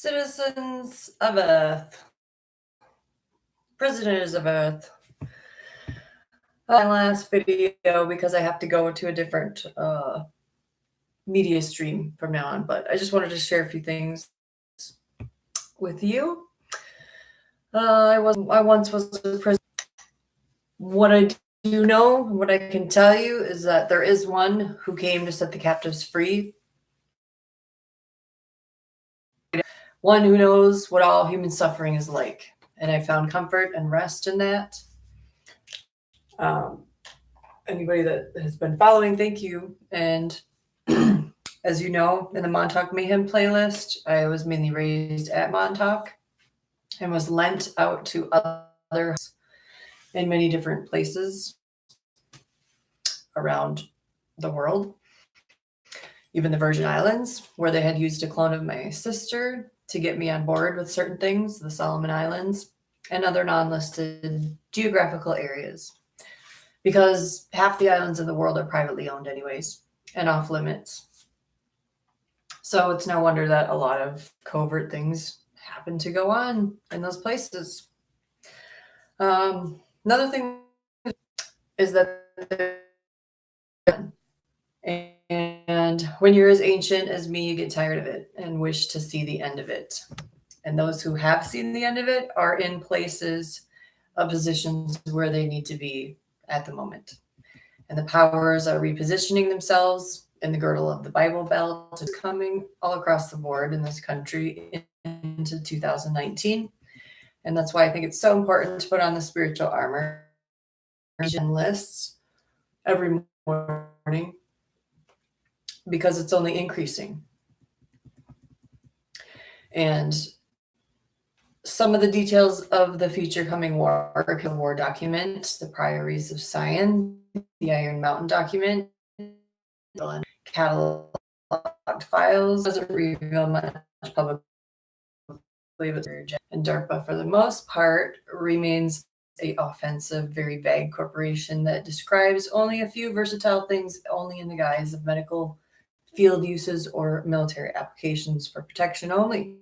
Citizens of Earth, prisoners of Earth. My last video because I have to go to a different media stream from now on, but I just wanted to share a few things with you. I once was a prisoner. What I do know, what I can tell you is that there is one who came to set the captives free. One who knows what all human suffering is like. And I found comfort and rest in that. Anybody that has been following, thank you. And as you know, in the Montauk Mayhem playlist, I was mainly raised at Montauk and was lent out to other in many different places around the world, even the Virgin Islands, where they had used a clone of my sister to get me on board with certain things, the Solomon Islands, and other non-listed geographical areas. Because half the islands in the world are privately owned anyways and off limits. So it's no wonder that a lot of covert things happen to go on in those places. Another thing is that and when you're as ancient as me, you get tired of it and wish to see the end of it. And those who have seen the end of it are in places of positions where they need to be at the moment. And the powers are repositioning themselves in the girdle of the Bible Belt. Is coming all across the board in this country into 2019. And that's why I think it's so important to put on the spiritual armor lists every morning, because it's only increasing. And some of the details of the future coming war document, the Priories of Sion, the Iron Mountain document, cataloged files, doesn't reveal much publicly, and DARPA, for the most part, remains a offensive, very vague corporation that describes only a few versatile things, only in the guise of medical field uses or military applications for protection only.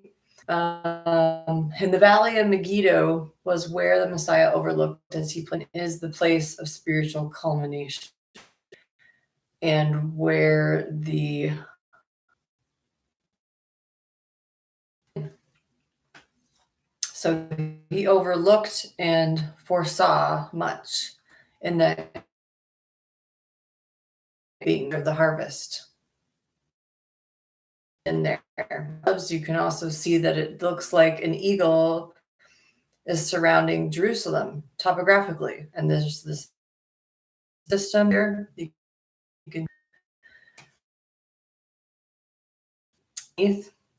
In the Valley of Megiddo was where the Messiah overlooked as he is the place of spiritual culmination, and where the so he overlooked and foresaw much in that being of the harvest. In there, you can also see that it looks like an eagle is surrounding Jerusalem topographically, and there's this system here. You can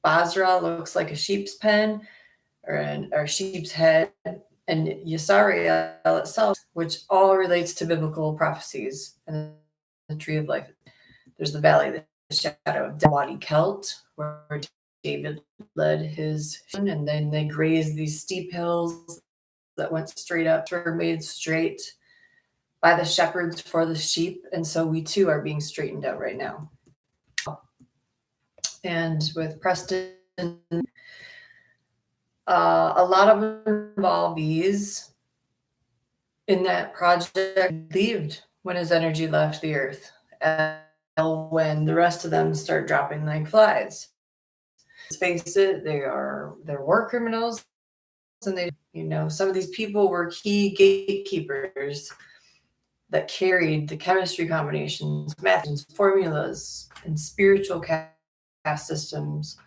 Basra looks like a sheep's pen or sheep's head, and Yesariel itself, which all relates to biblical prophecies and the tree of life. There's the valley, the shadow of Wadi Kelt, where David led his, and then they grazed these steep hills that went straight up, were made straight by the shepherds for the sheep. And so we too are being straightened out right now. And with Preston, a lot of involvees in that project leaved when his energy left the earth, and when the rest of them start dropping like flies. Let's face it, they're war criminals, and some of these people were key gatekeepers that carried the chemistry combinations, math, formulas, and spiritual caste systems,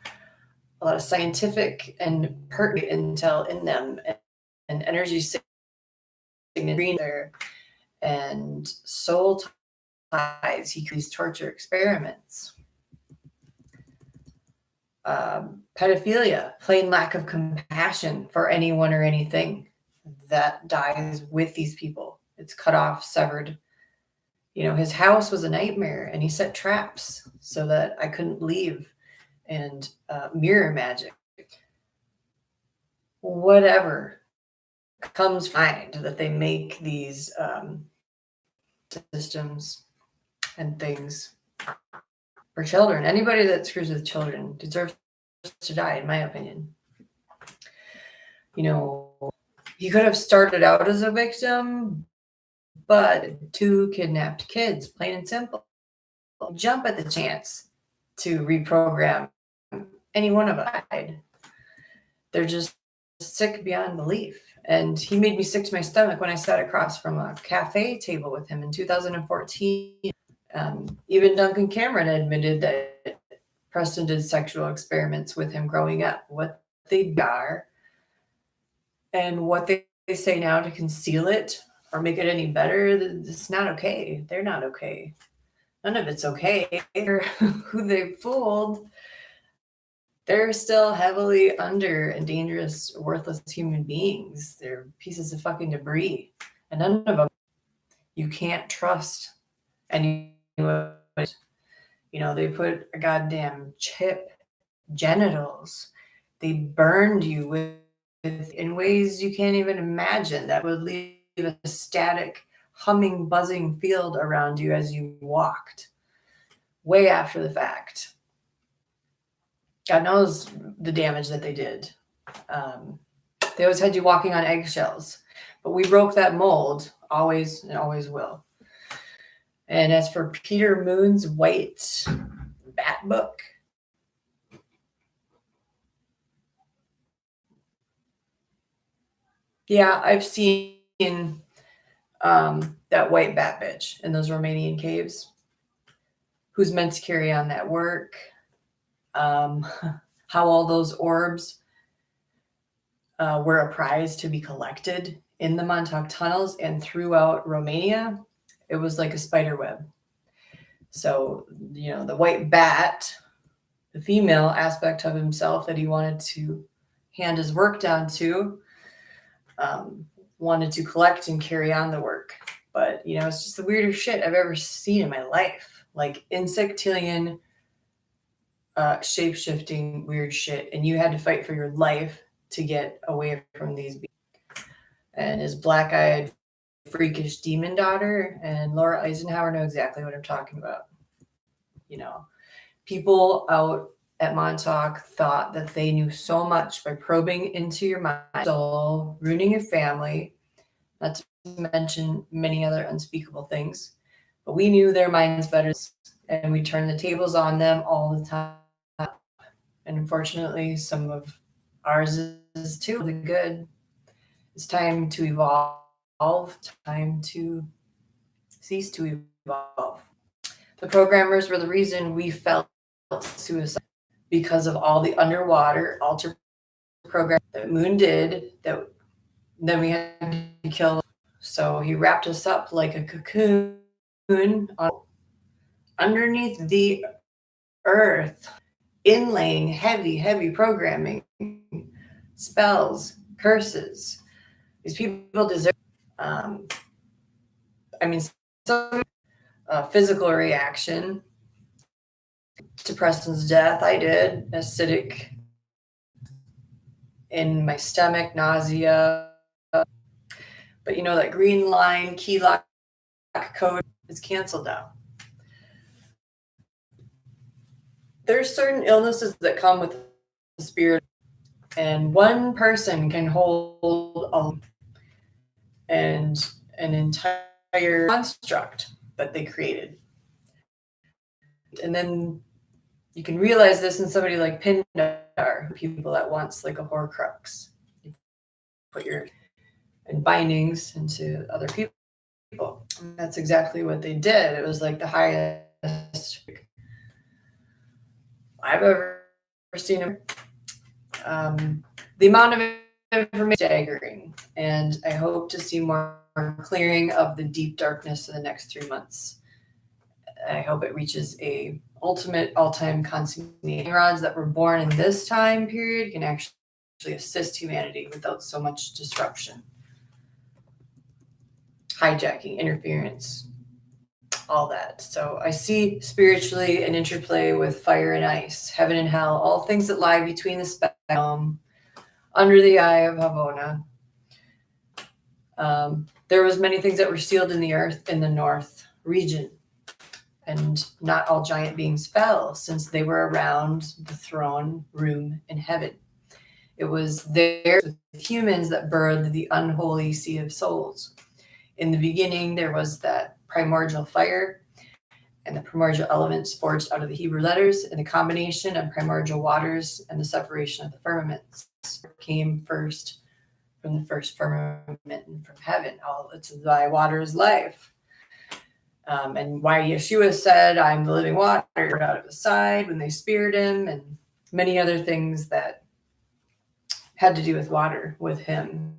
a lot of scientific and pertinent intel in them, and energy signature and soul ties. He creates torture experiments. Pedophilia, plain lack of compassion for anyone or anything that dies with these people. It's cut off, severed. His house was a nightmare, and he set traps so that I couldn't leave. And mirror magic. Whatever comes find that they make these systems and things for children. Anybody that screws with children deserves to die, in my opinion. You know, he could have started out as a victim, but 2 kidnapped kids, plain and simple. Jump at the chance to reprogram any one of us. They're just sick beyond belief. And he made me sick to my stomach when I sat across from a cafe table with him in 2014. Even Duncan Cameron admitted that Preston did sexual experiments with him growing up. What they are and what they say now to conceal it or make it any better, it's not okay. They're not okay. None of it's okay. Who they fooled, they're still heavily under and dangerous, worthless human beings. They're pieces of fucking debris. And none of them, you can't trust anyone. You know, they put a goddamn chip, genitals. They burned you with in ways you can't even imagine that would leave a static, humming, buzzing field around you as you walked, way after the fact. God knows the damage that they did. They always had you walking on eggshells, but we broke that mold, always and always will. And as for Peter Moon's White Bat Book, yeah, I've seen that white bat bitch in those Romanian caves who's meant to carry on that work. How all those orbs were a prize to be collected in the Montauk tunnels and throughout Romania. It was like a spider web. So, you know, the white bat, the female aspect of himself that he wanted to hand his work down to, wanted to collect and carry on the work. But, you know, it's just the weirdest shit I've ever seen in my life. Like insectillion, shape-shifting weird shit. And you had to fight for your life to get away from these beings. And his black-eyed, freakish demon daughter and Laura Eisenhower know exactly what I'm talking about. You know, people out at Montauk thought that they knew so much by probing into your mind, soul, ruining your family, not to mention many other unspeakable things. But we knew their minds better, and we turned the tables on them all the time. And unfortunately, some of ours is too the good. It's time to evolve, time to cease to evolve. The programmers were the reason we felt suicide because of all the underwater alter program that Moon did that then we had to kill. So he wrapped us up like a cocoon underneath the earth, inlaying heavy programming, spells, curses. These people deserve, some physical reaction to Preston's death. I did acidic in my stomach, nausea. But you know, that green line key lock code is canceled now. There's certain illnesses that come with the spirit, and one person can hold and an entire construct that they created. And then you can realize this in somebody like Pindar, people that wants like a Horcrux. You put your and bindings into other people. And that's exactly what they did. It was like the highest I've ever seen. The amount of information is staggering, and I hope to see more clearing of the deep darkness in the next 3 months. I hope it reaches a ultimate all-time consummation. Rods that were born in this time period can actually assist humanity without so much disruption, hijacking, interference, all that. So I see spiritually an interplay with fire and ice, heaven and hell, all things that lie between the spectrum, under the eye of Havona. There was many things that were sealed in the earth in the north region. And not all giant beings fell, since they were around the throne room in heaven. It was there with humans that birthed the unholy sea of souls. In the beginning, there was that primordial fire and the primordial elements forged out of the Hebrew letters, and the combination of primordial waters and the separation of the firmaments came first from the first firmament and from heaven. All it's thy water is life. And why Yeshua said, I'm the living water out of his side when they speared him, and many other things that had to do with water with him.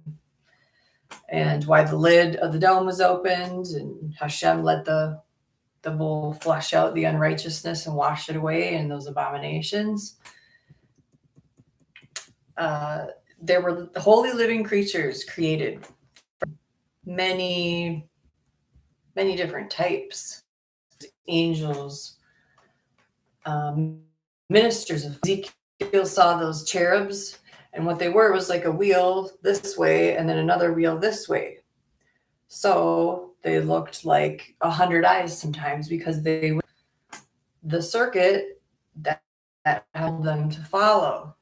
And why the lid of the dome was opened, and Hashem let the bowl flush out the unrighteousness and wash it away and those abominations. There were holy living creatures created from many different types. Angels, ministers of Ezekiel saw those cherubs, and what they were was like a wheel this way and then another wheel this way. So they looked like 100 eyes sometimes, because they were the circuit that held them to follow.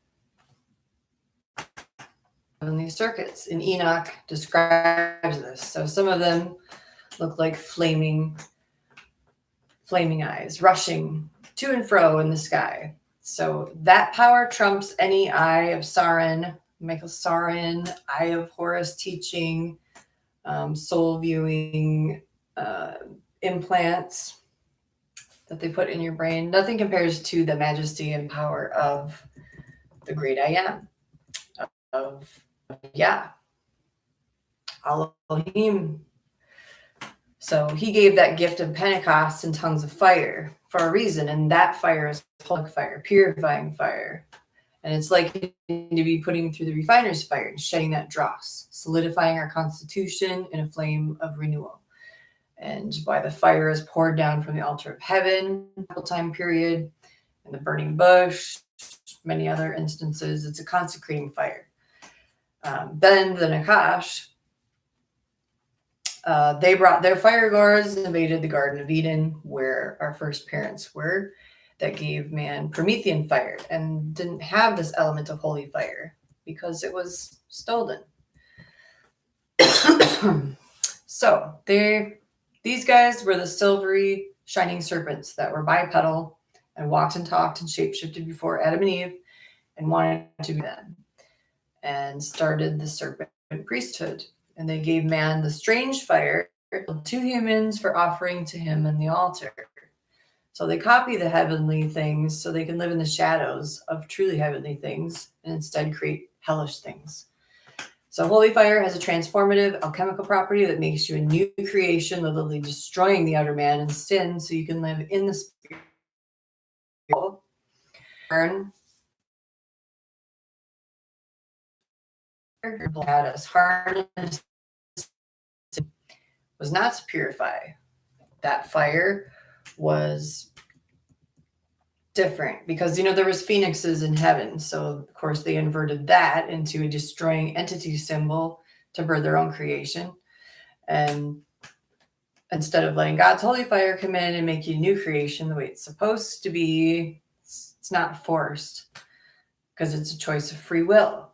In these circuits, and Enoch describes this. So some of them look like flaming eyes rushing to and fro in the sky. So that power trumps any eye of Sarin, Michael Sarin, eye of Horus teaching, soul viewing, implants that they put in your brain. Nothing compares to the majesty and power of the great I am, of Elohim. So he gave that gift of Pentecost in tongues of fire for a reason, and that fire is holy fire, purifying fire. And it's like to be putting through the refiner's fire and shedding that dross, solidifying our constitution in a flame of renewal. And why the fire is poured down from the altar of heaven, time period, and the burning bush, many other instances, it's a consecrating fire. Then the Nakash, they brought their fire gourds and invaded the Garden of Eden, where our first parents were, that gave man Promethean fire and didn't have this element of holy fire because it was stolen. So these guys were the silvery, shining serpents that were bipedal and walked and talked and shapeshifted before Adam and Eve and wanted to be them, and started the serpent priesthood. And they gave man the strange fire to humans for offering to him in the altar. So they copy the heavenly things so they can live in the shadows of truly heavenly things and instead create hellish things. So holy fire has a transformative alchemical property that makes you a new creation, literally destroying the outer man and sin so you can live in the spirit. Burn. Had us harness was not to purify. That fire was different because, there was phoenixes in heaven. So, of course, they inverted that into a destroying entity symbol to birth their own creation. And instead of letting God's holy fire come in and make you a new creation the way it's supposed to be, it's not forced because it's a choice of free will.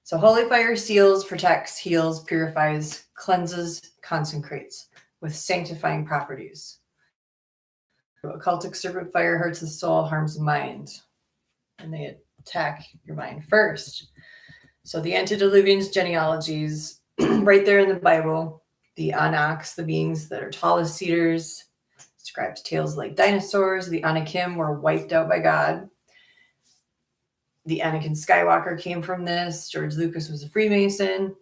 So holy fire seals, protects, heals, purifies, cleanses, consecrates with sanctifying properties. Occultic serpent fire hurts the soul, harms the mind, and they attack your mind first. So the antediluvian genealogies, right there in the Bible, the Anaks, the beings that are tall as cedars, described tails like dinosaurs. The Anakim were wiped out by God. The Anakin Skywalker came from this. George Lucas was a Freemason.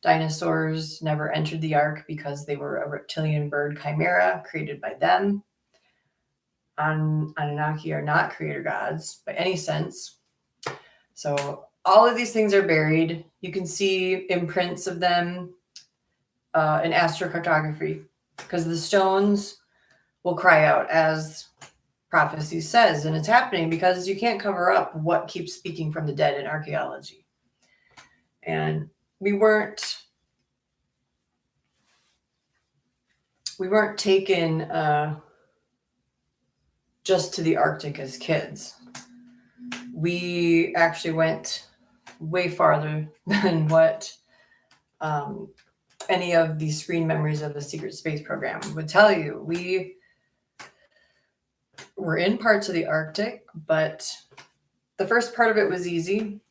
Dinosaurs never entered the ark because they were a reptilian bird chimera created by them. Anunnaki are not creator gods by any sense. So all of these things are buried. You can see imprints of them in astrocartography because the stones will cry out as prophecy says, and it's happening because you can't cover up what keeps speaking from the dead in archaeology. And we weren't we weren't taken just to the Arctic as kids. We actually went way farther than what any of the screen memories of the secret space program would tell you. We were in parts of the Arctic, but the first part of it was easy.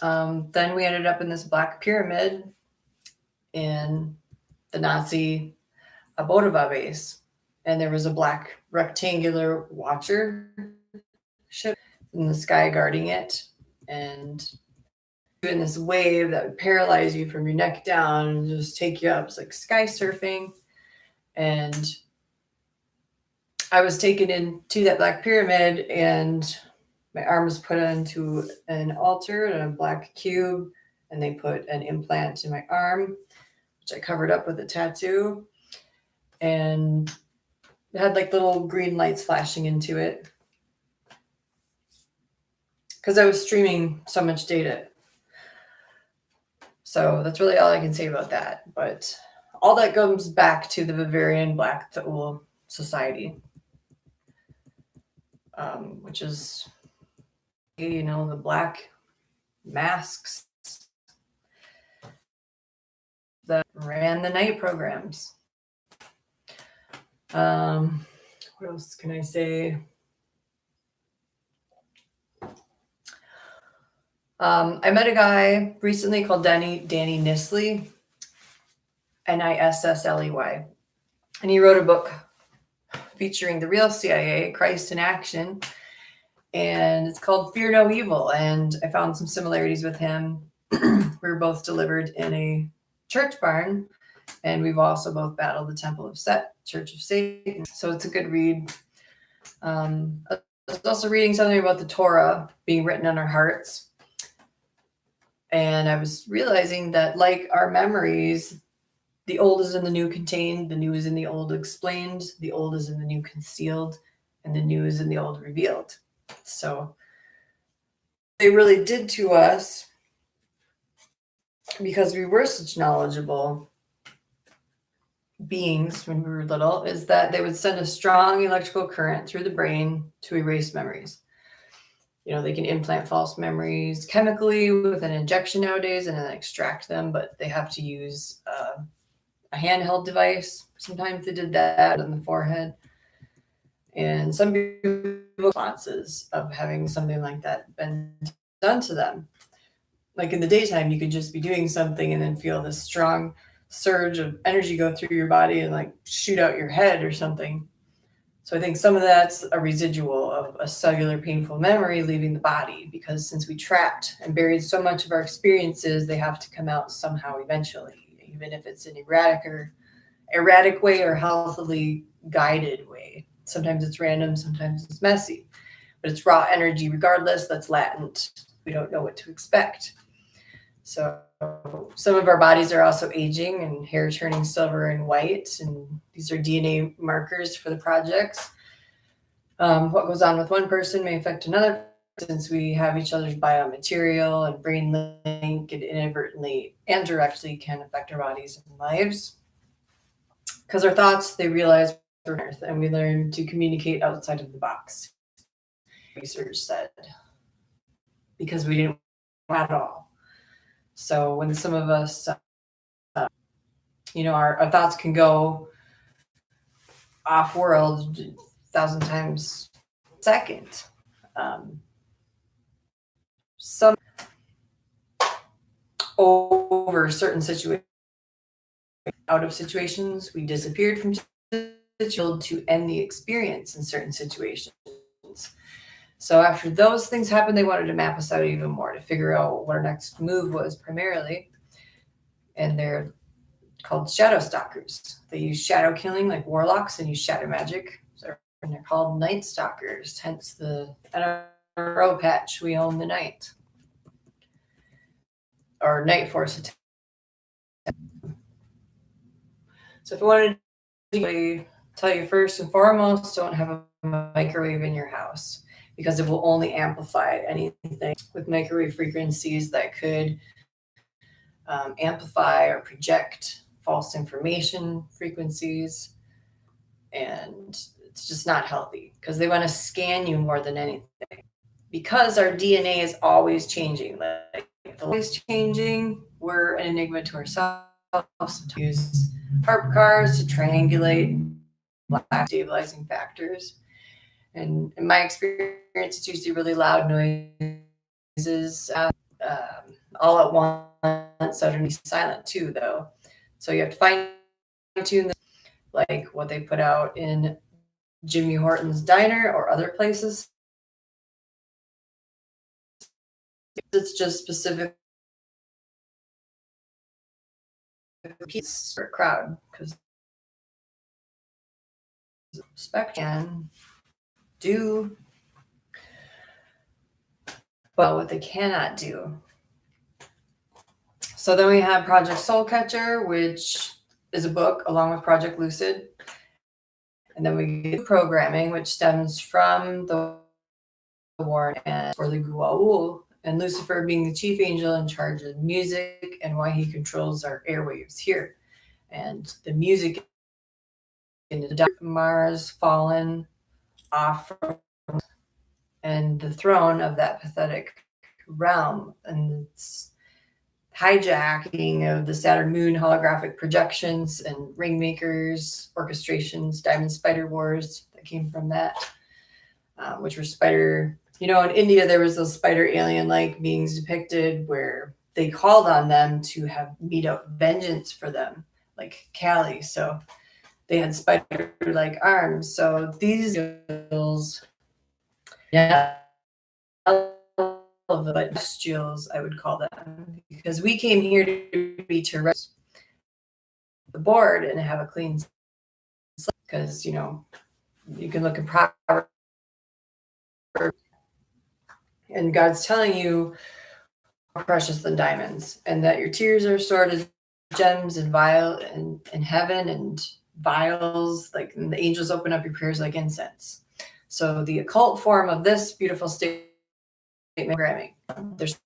Then we ended up in this black pyramid in the Nazi Abodova base, and there was a black rectangular watcher ship in the sky guarding it, and in this wave that would paralyze you from your neck down and just take you up. It's like sky surfing. And I was taken into that black pyramid, and my arm was put onto an altar and a black cube, and they put an implant in my arm, which I covered up with a tattoo. And it had like little green lights flashing into it because I was streaming so much data. So that's really all I can say about that. But all that comes back to the Bavarian Black Thule Society, which is, the black masks that ran the night programs. What else can I say? I met a guy recently called Danny Nissley, Nissley, and he wrote a book featuring the real CIA, Christ in Action, and it's called Fear No Evil. And I found some similarities with him. We were both delivered in a church barn, and we've also both battled the Temple of Set, Church of Satan. So it's a good read. I was also reading something about the Torah being written on our hearts. And I was realizing that, like our memories, the old is in the new contained, the new is in the old explained, the old is in the new concealed, and the new is in the old revealed. So they really did to us, because we were such knowledgeable beings when we were little, is that they would send a strong electrical current through the brain to erase memories. They can implant false memories chemically with an injection nowadays and then extract them, but they have to use a handheld device. Sometimes they did that on the forehead. And some people responses of having something like that been done to them. Like in the daytime, you could just be doing something and then feel this strong surge of energy go through your body and like shoot out your head or something. So I think some of that's a residual of a cellular painful memory leaving the body, because since we trapped and buried so much of our experiences, they have to come out somehow eventually, even if it's an erratic way or healthily guided way. Sometimes it's random, sometimes it's messy, but it's raw energy regardless that's latent. We don't know what to expect. So some of our bodies are also aging and hair turning silver and white, and these are DNA markers for the projects. What goes on with one person may affect another, since we have each other's biomaterial and brain link, and inadvertently and directly can affect our bodies and lives. Because our thoughts, they realize we're on Earth, and we learn to communicate outside of the box. Research said, because we didn't at all. So when some of us, our thoughts can go off world 1,000 times a second. Some over certain situations, out of situations, we disappeared from to end the experience in certain situations. So after those things happened, they wanted to map us out even more to figure out what our next move was primarily. And they're called shadow stalkers. They use shadow killing like warlocks and use shadow magic. And they're called night stalkers, hence the NRO patch, we own the night. Or night force attack. So if I wanted to tell you, first and foremost, don't have a microwave in your house, because it will only amplify anything with microwave frequencies that could amplify or project false information frequencies. And it's just not healthy because they want to scan you more than anything. Because our DNA is always changing. Like always changing, we're an enigma to ourselves. To use HARP cars to triangulate stabilizing factors. And in my experience, it's usually really loud noises all at once, underneath silent too, though. So you have to fine tune this, like what they put out in Jimmy Horton's Diner or other places. It's just specific piece for a crowd because spec can do but what they cannot do. So then we have Project Soul Catcher, which is a book along with Project Lucid. And then we get programming, which stems from the war and for the Guaul, and Lucifer being the chief angel in charge of music and why he controls our airwaves here. And the music in the dark, Mars fallen off from, and the throne of that pathetic realm, and it's hijacking of the Saturn Moon holographic projections and Ringmakers orchestrations, Diamond Spider Wars that came from that, which were spider. In India there was those spider alien-like beings depicted where they called on them to have mete out vengeance for them, like Kali. So they had spider-like arms. So these angels, yeah, but celestials, I would call them, because we came here to be to rest the board and have a clean slate. Because you can look at Proverbs, and God's telling you more precious than diamonds, and that your tears are stored as gems and vial in heaven, and vials and the angels open up your prayers like incense. So the occult form of this beautiful statement programming. There's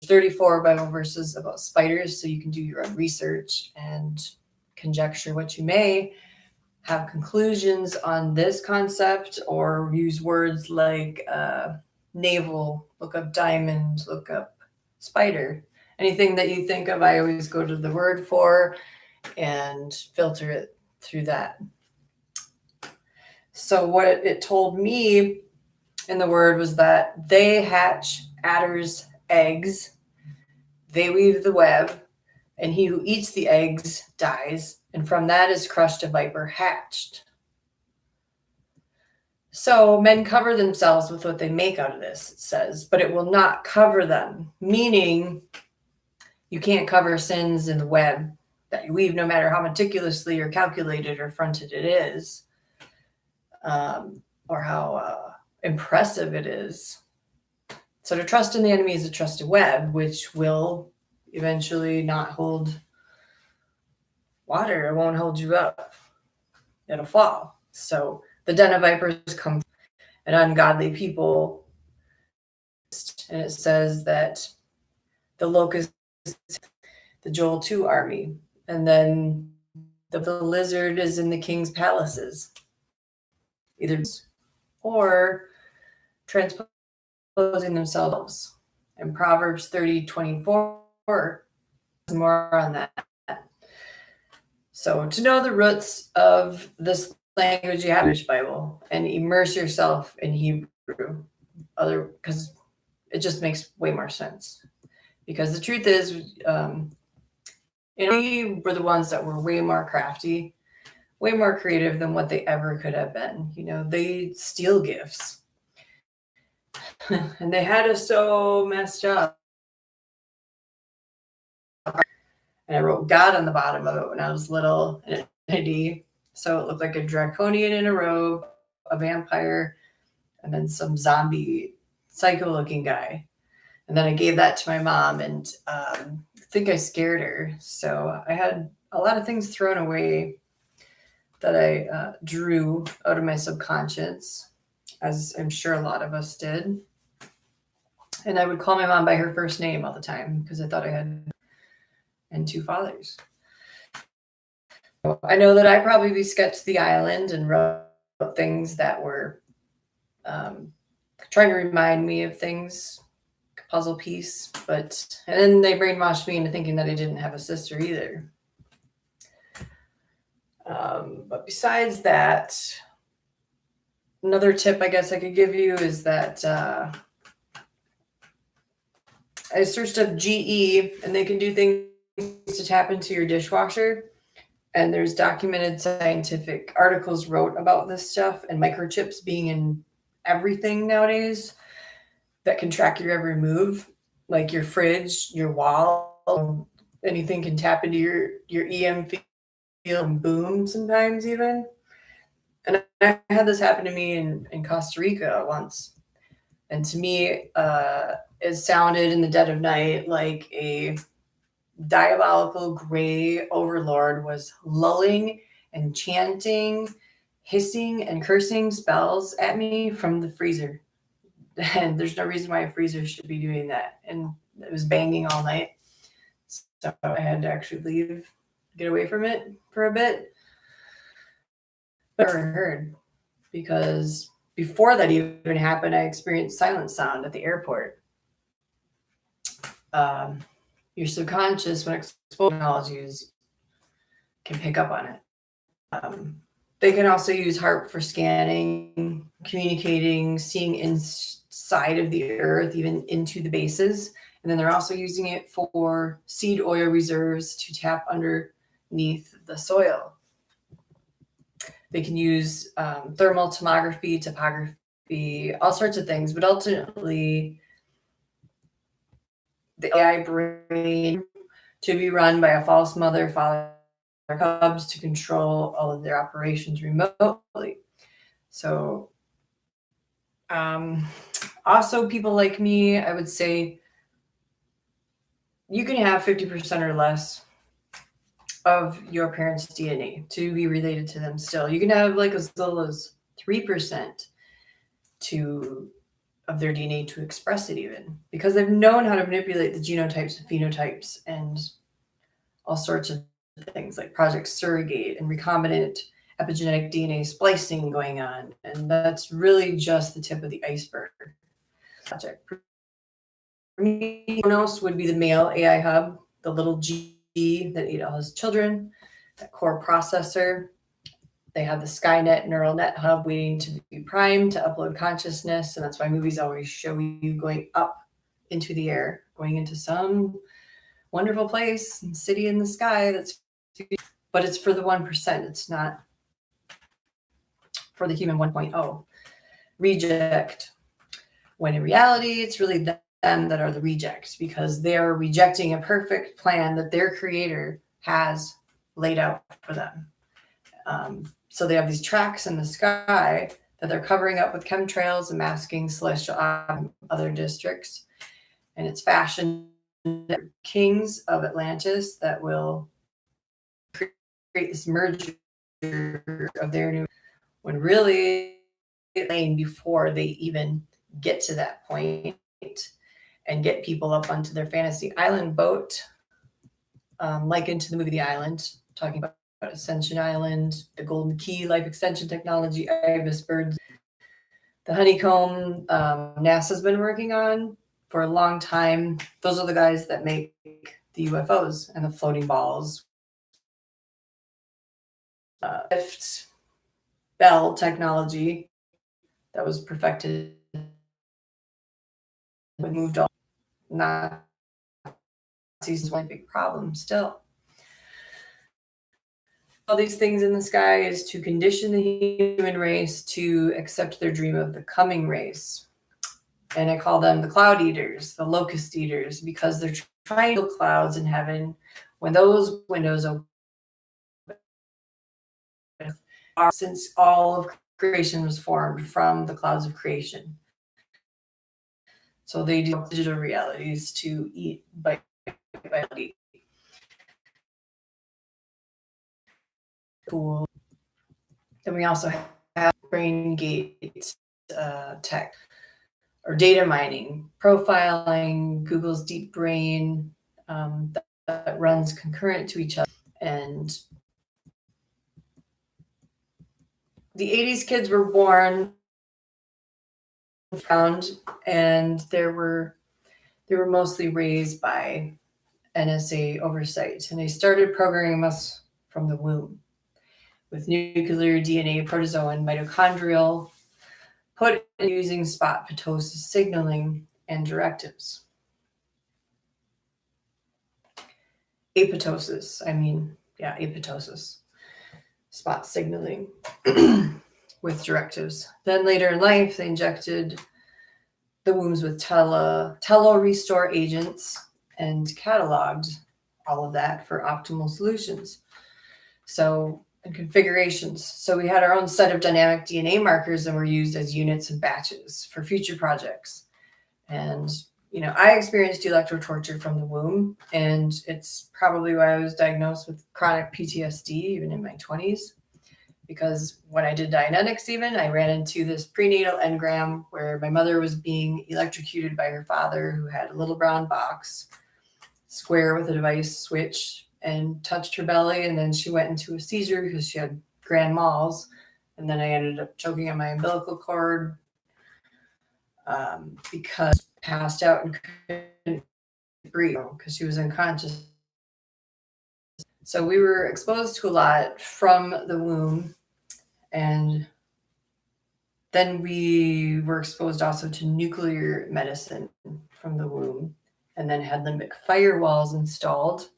34 Bible verses about spiders, so you can do your own research and conjecture what you may, have conclusions on this concept, or use words like navel, look up diamond, look up spider. Anything that you think of, I always go to the word for and filter it through that. So what it told me in the word was that they hatch adders' eggs, they weave the web, and he who eats the eggs dies, and from that is crushed a viper hatched. So men cover themselves with what they make out of this, it says, but it will not cover them, meaning you can't cover sins in the web that you weave, no matter how meticulously or calculated or fronted it is, or how impressive it is. So to trust in the enemy is a trusted web, which will eventually not hold water. It won't hold you up. It'll fall. So the den of vipers come and ungodly people. And it says that the locust, the Joel 2 army, and then the lizard is in the king's palaces, either or transposing themselves. And Proverbs 30:24, more on that. So to know the roots of this language, you have the Bible and immerse yourself in Hebrew, because it just makes way more sense. Because the truth is, we were the ones that were way more crafty, way more creative than what they ever could have been. They steal gifts. And they had us so messed up. And I wrote God on the bottom of it when I was little, and infinity. So it looked like a draconian in a robe, a vampire, and then some zombie psycho-looking guy. And then I gave that to my mom, and I think I scared her. So I had a lot of things thrown away that I drew out of my subconscious, as I'm sure a lot of us did. And I would call my mom by her first name all the time because I thought I had and two fathers. I know that I probably sketched the island and wrote things that were um, trying to remind me of things, puzzle piece, and then they brainwashed me into thinking that I didn't have a sister either. But besides that, another tip I guess I could give you is that I searched up GE and they can do things to tap into your dishwasher. And there's documented scientific articles wrote about this stuff and microchips being in everything nowadays that can track your every move, like your fridge, your wall, anything can tap into your EM field and boom sometimes even. And I had this happen to me in Costa Rica once. And to me, it sounded in the dead of night like a diabolical gray overlord was lulling and chanting, hissing and cursing spells at me from the freezer. And there's no reason why a freezer should be doing that. And it was banging all night. So I had to actually leave, get away from it for a bit. But I heard because before that even happened, I experienced silent sound at the airport. Um, your subconscious, when exposed to technologies, can pick up on it. They can also use HARP for scanning, communicating, seeing inside of the earth, even into the bases. And then they're also using it for seed oil reserves to tap underneath the soil. They can use thermal tomography, topography, all sorts of things. But ultimately, the AI brain to be run by a false mother, father, cubs to control all of their operations remotely. So, also people like me, I would say you can have 50% or less of your parents' DNA to be related to them still. You can have like as little as 3% of their DNA to express it even because they've known how to manipulate the genotypes and phenotypes and all sorts of things like Project Surrogate and recombinant epigenetic DNA splicing going on. And that's really just the tip of the iceberg. Project. For me, Kronos would be the male AI hub, the little G that ate all his children, that core processor. They have the Skynet neural net hub waiting to be primed to upload consciousness. And that's why movies always show you going up into the air, going into some wonderful place and city in the sky but it's for the 1%. It's not for the human 1.0 reject. When in reality, it's really them that are the rejects because they're rejecting a perfect plan that their creator has laid out for them. So they have these tracks in the sky that they're covering up with chemtrails and masking celestial other districts. And it's fashioned kings of Atlantis that will create this merger of their new, when really before they even get to that point and get people up onto their fantasy island boat, like into the movie The Island, talking about Ascension Island, the Golden Key life extension technology, ibis birds, the honeycomb NASA's been working on for a long time. Those are the guys that make the UFOs and the floating balls. Lift bell technology that was perfected when moved on. Nazis is one big problem still. All these things in the sky is to condition the human race to accept their dream of the coming race. And I call them the cloud eaters, the locust eaters, because they're trying to build clouds in heaven. When those windows open, since all of creation was formed from the clouds of creation. So they do digital realities to eat by bite. Cool. Then we also have braingate tech or data mining, profiling, Google's deep brain that runs concurrent to each other. And the 80s kids were born found, and they were mostly raised by NSA oversight, and they started programming us from the womb with nuclear DNA, protozoan, mitochondrial, put in using spot pitosis signaling and directives. Apoptosis, spot signaling with directives. Then later in life, they injected the wombs with telo-restore agents and cataloged all of that for optimal solutions. So, and configurations. So we had our own set of dynamic DNA markers that were used as units and batches for future projects. And, I experienced electrotorture from the womb, and it's probably why I was diagnosed with chronic PTSD even in my 20s. Because when I did Dianetics I ran into this prenatal engram where my mother was being electrocuted by her father, who had a little brown box, square with a device switch, and touched her belly, and then she went into a seizure because she had grand malls, and then I ended up choking on my umbilical cord because I passed out and couldn't breathe because she was unconscious. So we were exposed to a lot from the womb, and then we were exposed also to nuclear medicine from the womb, and then had limbic firewalls installed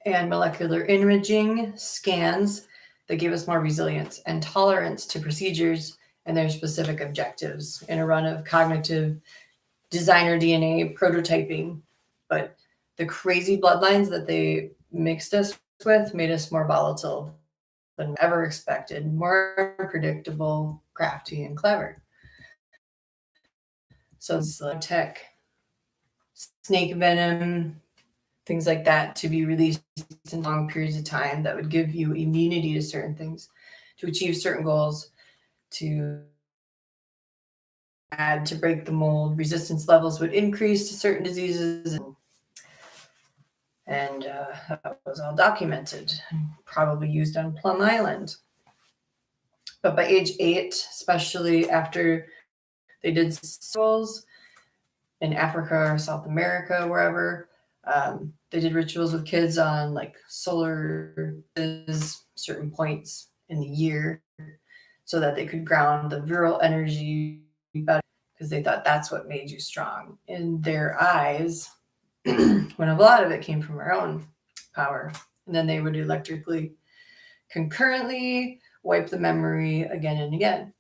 and molecular imaging scans that gave us more resilience and tolerance to procedures and their specific objectives in a run of cognitive designer DNA prototyping. But the crazy bloodlines that they mixed us with made us more volatile than ever expected, more predictable, crafty, and clever. So it's like tech, snake venom, things like that to be released in long periods of time that would give you immunity to certain things, to achieve certain goals, to add to break the mold. Resistance levels would increase to certain diseases, and that was all documented, probably used on Plum Island. But by age 8, especially after they did rituals in Africa or South America, wherever, they did rituals with kids on like solar certain points in the year so that they could ground the virile energy better, because they thought that's what made you strong in their eyes, when a lot of it came from our own power. And then they would electrically concurrently wipe the memory again and again,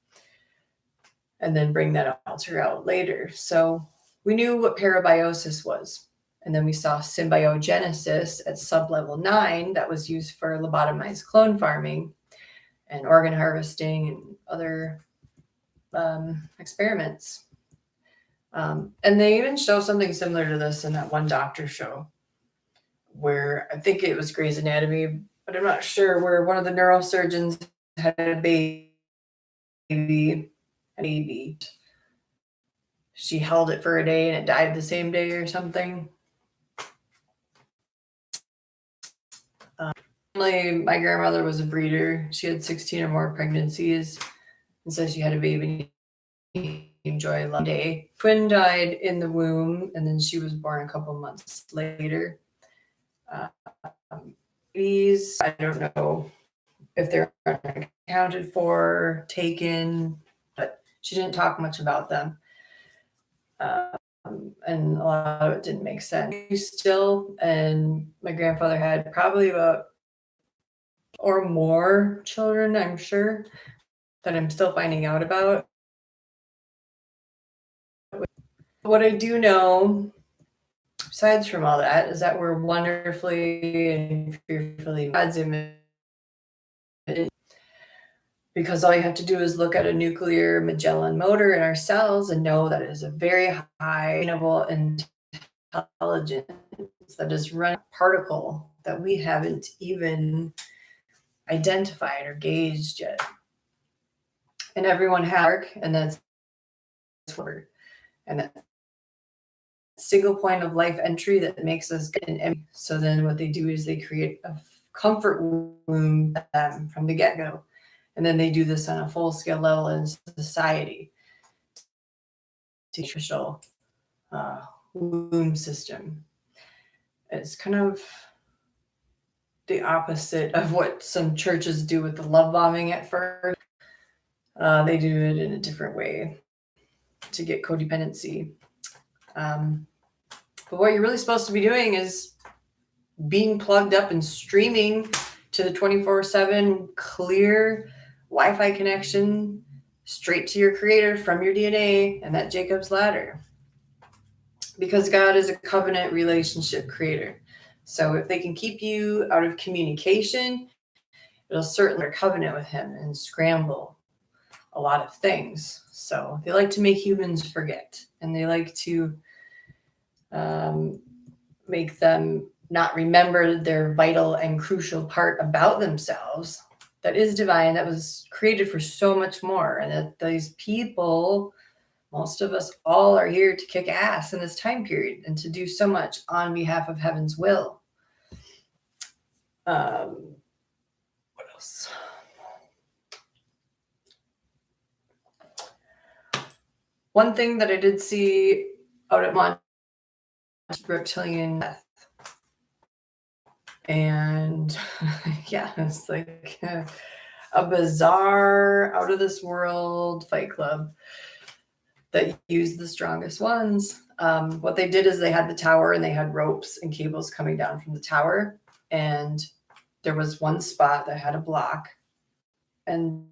and then bring that altar out later. So we knew what parabiosis was. And then we saw symbiogenesis at sublevel 9 that was used for lobotomized clone farming and organ harvesting and other experiments. And they even show something similar to this in that one doctor show where I think it was Grey's Anatomy, but I'm not sure, where one of the neurosurgeons had a baby. She held it for a day and it died the same day or something. My grandmother was a breeder. She had 16 or more pregnancies, and so she had a baby named Joy one day. Twin died in the womb, and then she was born a couple months later. These, I don't know if they're accounted for, taken, but she didn't talk much about them. And a lot of it didn't make sense still. And my grandfather had probably about or more children, I'm sure, that I'm still finding out about. What I do know, besides from all that, is that we're wonderfully and fearfully God's image, because all you have to do is look at a nuclear Magellan motor in our cells and know that it is a very high intelligence that is running a particle that we haven't even identified or gauged yet. And everyone has, and that's word, and that single point of life entry that makes us get an empty. So then what they do is they create a comfort womb from the get-go. And then they do this on a full scale level in society to official womb system. It's kind of the opposite of what some churches do with the love bombing at first. They do it in a different way to get codependency. But what you're really supposed to be doing is being plugged up and streaming to the 24/7 clear Wi-Fi connection straight to your creator from your DNA and that Jacob's ladder. Because God is a covenant relationship creator. So if they can keep you out of communication, it'll certainly a covenant with him and scramble a lot of things. So they like to make humans forget, and they like to make them not remember their vital and crucial part about themselves that is divine, that was created for so much more, and that these people, most of us all, are here to kick ass in this time period and to do so much on behalf of heaven's will. What else? One thing that I did see out at Mont reptilian death. And yeah, it's like a bizarre, out of this world fight club that used the strongest ones. What they did is they had the tower and they had ropes and cables coming down from the tower. And there was one spot that had a block. And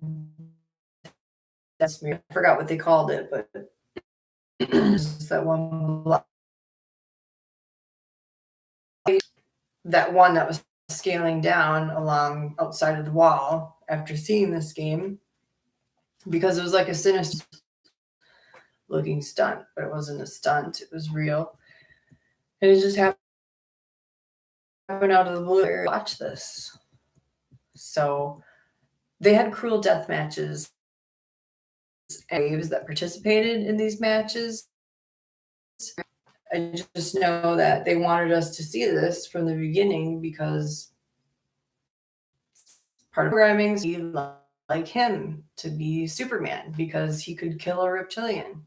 that's me. I forgot what they called it, but that one block. That one that was scaling down along outside of the wall after seeing this game, because it was like a sinister looking stunt, but it wasn't a stunt, it was real. And it just happened out of the blue. Watch this. So they had cruel death matches and waves that participated in these matches. I just know that they wanted us to see this from the beginning because part of programming is like him to be Superman because he could kill a reptilian.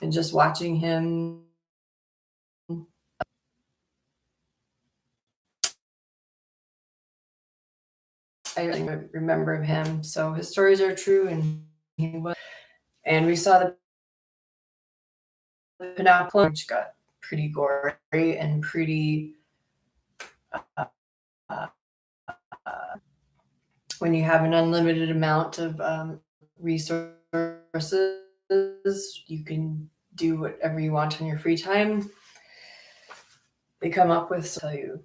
And just watching him I remember him. So his stories are true, and he was. And we saw the Pinocchio, which got pretty gory and pretty. When you have an unlimited amount of resources, you can do whatever you want on your free time. They come up with, tell you.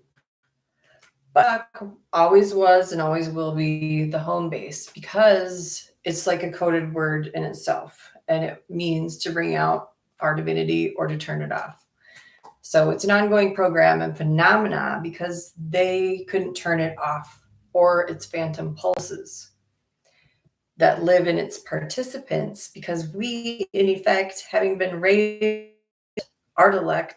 But always was and always will be the home base because it's like a coded word in itself, and it means to bring out our divinity or to turn it off. So it's an ongoing program and phenomena because they couldn't turn it off, or its phantom pulses that live in its participants, because we, in effect, having been raised, are elect.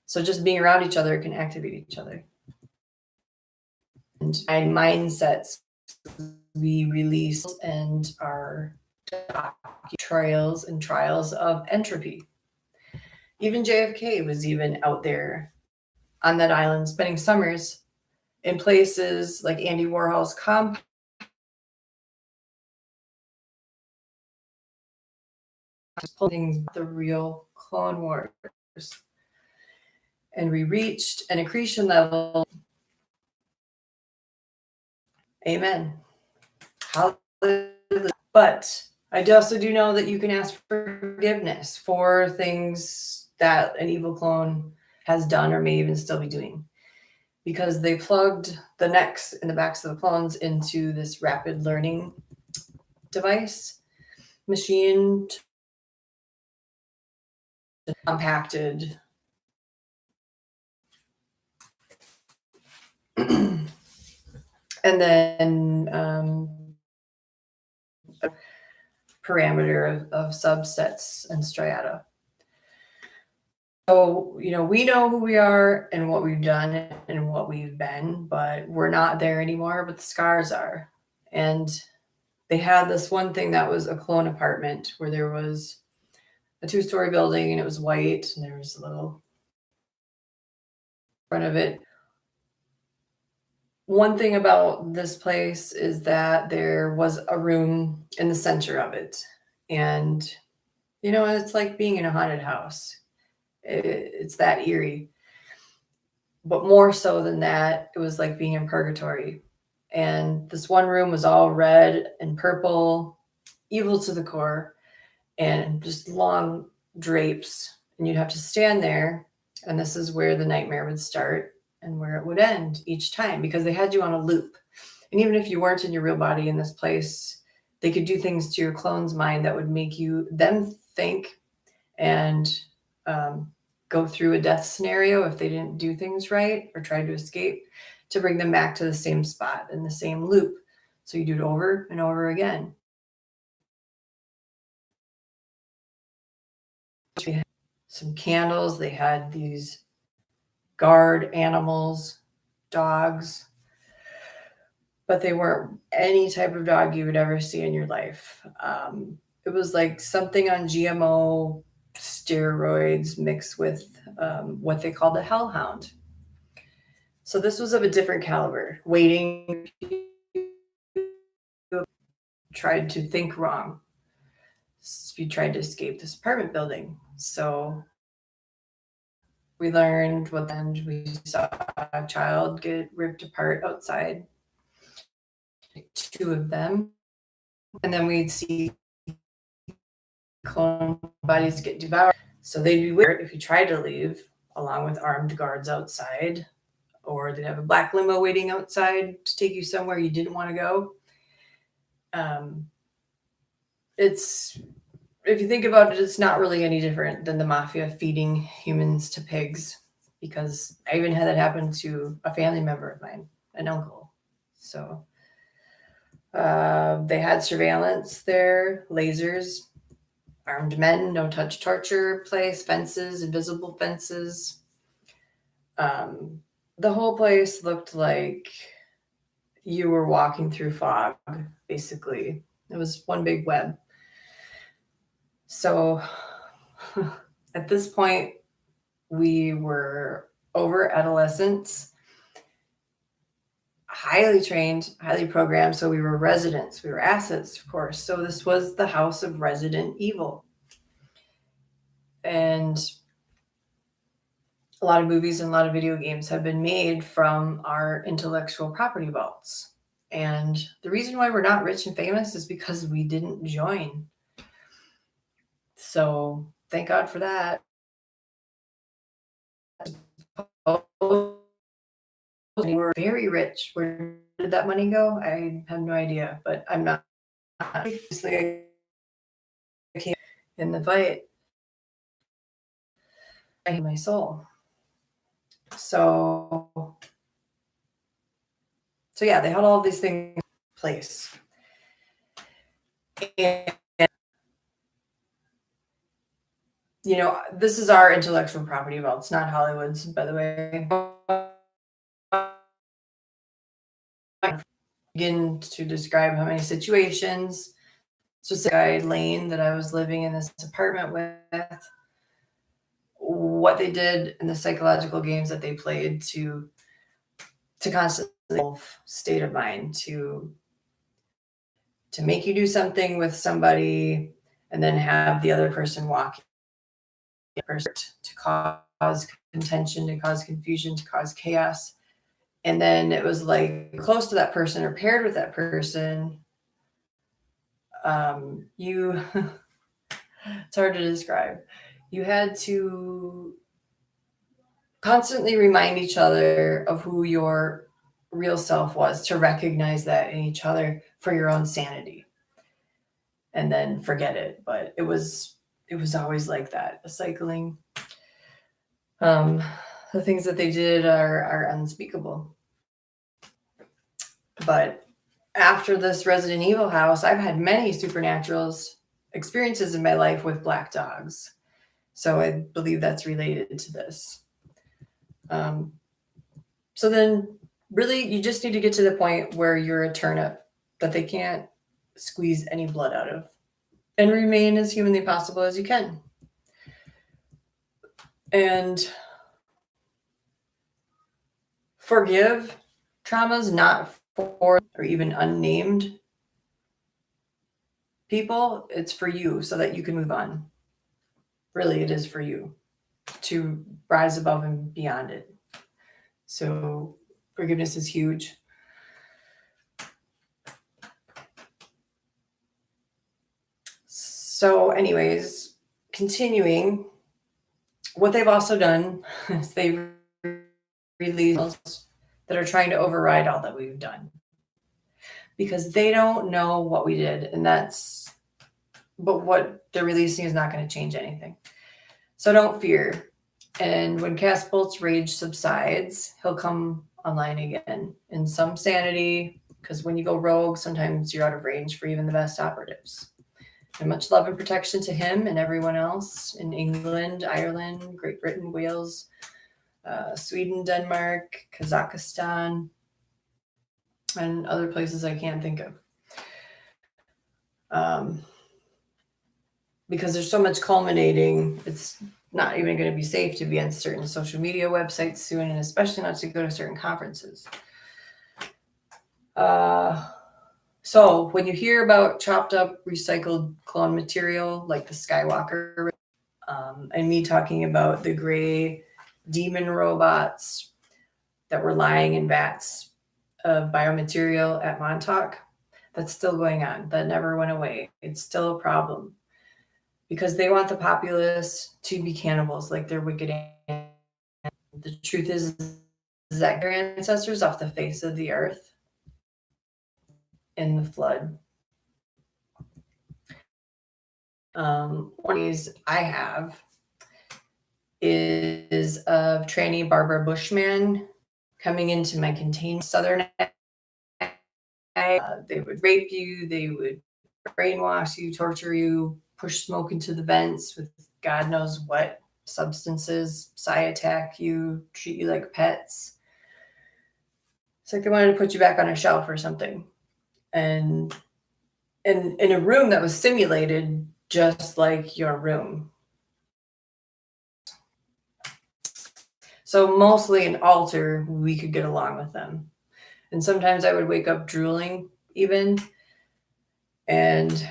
So just being around each other can activate each other. And mindsets we release and our trials and trials of entropy. Even JFK was even out there on that island spending summers in places like Andy Warhol's compound. Pulling the real Clone Wars. And we reached an accretion level. Amen. But I also do know that you can ask for forgiveness for things that an evil clone has done or may even still be doing, because they plugged the necks in the backs of the clones into this rapid learning device machine, compacted. And then a parameter of subsets and striata. So, we know who we are and what we've done and what we've been, but we're not there anymore, but the scars are. And they had this one thing that was a clone apartment where there was a 2-story building and it was white and there was a little front of it. One thing about this place is that there was a room in the center of it. And, it's like being in a haunted house. It's that eerie. But more so than that, it was like being in purgatory. And this one room was all red and purple, evil to the core, and just long drapes. And you'd have to stand there. And this is where the nightmare would start and where it would end each time because they had you on a loop. And even if you weren't in your real body in this place, they could do things to your clone's mind that would make them think and go through a death scenario if they didn't do things right or tried to escape to bring them back to the same spot in the same loop. So you do it over and over again. They had some candles. They had these guard animals, dogs, but they weren't any type of dog you would ever see in your life. It was like something on GMO steroids mixed with what they called a hellhound. So this was of a different caliber, waiting, tried to think wrong. If you tried to escape this apartment building. So we learned what then we saw a child get ripped apart outside, 2 of them. And then we'd see clone bodies get devoured. So they'd be weird if you tried to leave, along with armed guards outside, or they'd have a black limo waiting outside to take you somewhere you didn't want to go. It's if you think about it, it's not really any different than the mafia feeding humans to pigs, because I even had that happen to a family member of mine, an uncle. So they had surveillance there, lasers, armed men, no touch torture place, fences, invisible fences. The whole place looked like you were walking through fog, basically. It was one big web. So at this point, we were over adolescents, highly trained, highly programmed. So we were residents, we were assets, of course. So this was the house of resident evil. And a lot of movies and a lot of video games have been made from our intellectual property vaults. And the reason why we're not rich and famous is because we didn't join. So thank God for that. We were very rich. Where did that money go? I have no idea, but I'm not. Obviously, I came in the fight. I hate my soul. So yeah, they had all of these things in place. And, this is our intellectual property vault. It's not Hollywood's, by the way. Begin to describe how many situations, specific guy Lane that I was living in this apartment with, what they did and the psychological games that they played to constantly state of mind, to make you do something with somebody and then have the other person walk to cause contention, to cause confusion, to cause chaos. And then it was like close to that person or paired with that person. You it's hard to describe. You had to constantly remind each other of who your real self was, to recognize that in each other for your own sanity, and then forget it. But it was always like that, cycling. The things that they did are unspeakable. But after this Resident Evil house, I've had many supernatural experiences in my life with black dogs. So I believe that's related to this. So then really you just need to get to the point where you're a turnip that they can't squeeze any blood out of, and remain as humanly possible as you can. And forgive traumas not for or even unnamed people. It's for you so that you can move on. Really, it is for you to rise above and beyond it. So forgiveness is huge. So, anyways, continuing, what they've also done is they've released that are trying to override all that we've done because they don't know what we did, and but what they're releasing is not going to change anything. So don't fear. And when Caspolt's rage subsides, he'll come online again in some sanity, because when you go rogue, sometimes you're out of range for even the best operatives. And much love and protection to him and everyone else in England, Ireland, Great Britain, Wales, Sweden, Denmark, Kazakhstan, and other places I can't think of. Because there's so much culminating, it's not even going to be safe to be on certain social media websites soon, and especially not to go to certain conferences. So when you hear about chopped up recycled clone material like the Skywalker, and me talking about the gray demon robots that were lying in vats of biomaterial at Montauk, that's still going on. That never went away. It's still a problem because they want the populace to be cannibals like their wicked ancestors. The truth is that their ancestors off the face of the earth in the flood. One of these I have is of trainee Barbara Bushman coming into my containment southern. They would rape you, they would brainwash you, torture you, push smoke into the vents with God knows what substances, psi attack you, treat you like pets. It's like they wanted to put you back on a shelf or something. And in a room that was simulated just like your room. So mostly an altar, we could get along with them. And sometimes I would wake up drooling even. And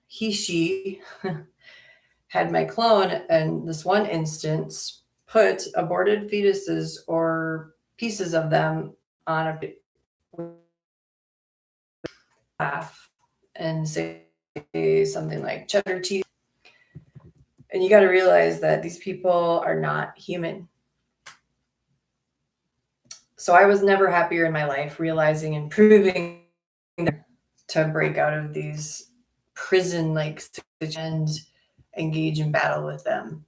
she had my clone, and this one instance put aborted fetuses or pieces of them on a laugh and say something like cheddar cheese. And you got to realize that these people are not human. So I was never happier in my life realizing and proving to break out of these prison-like situations and engage in battle with them.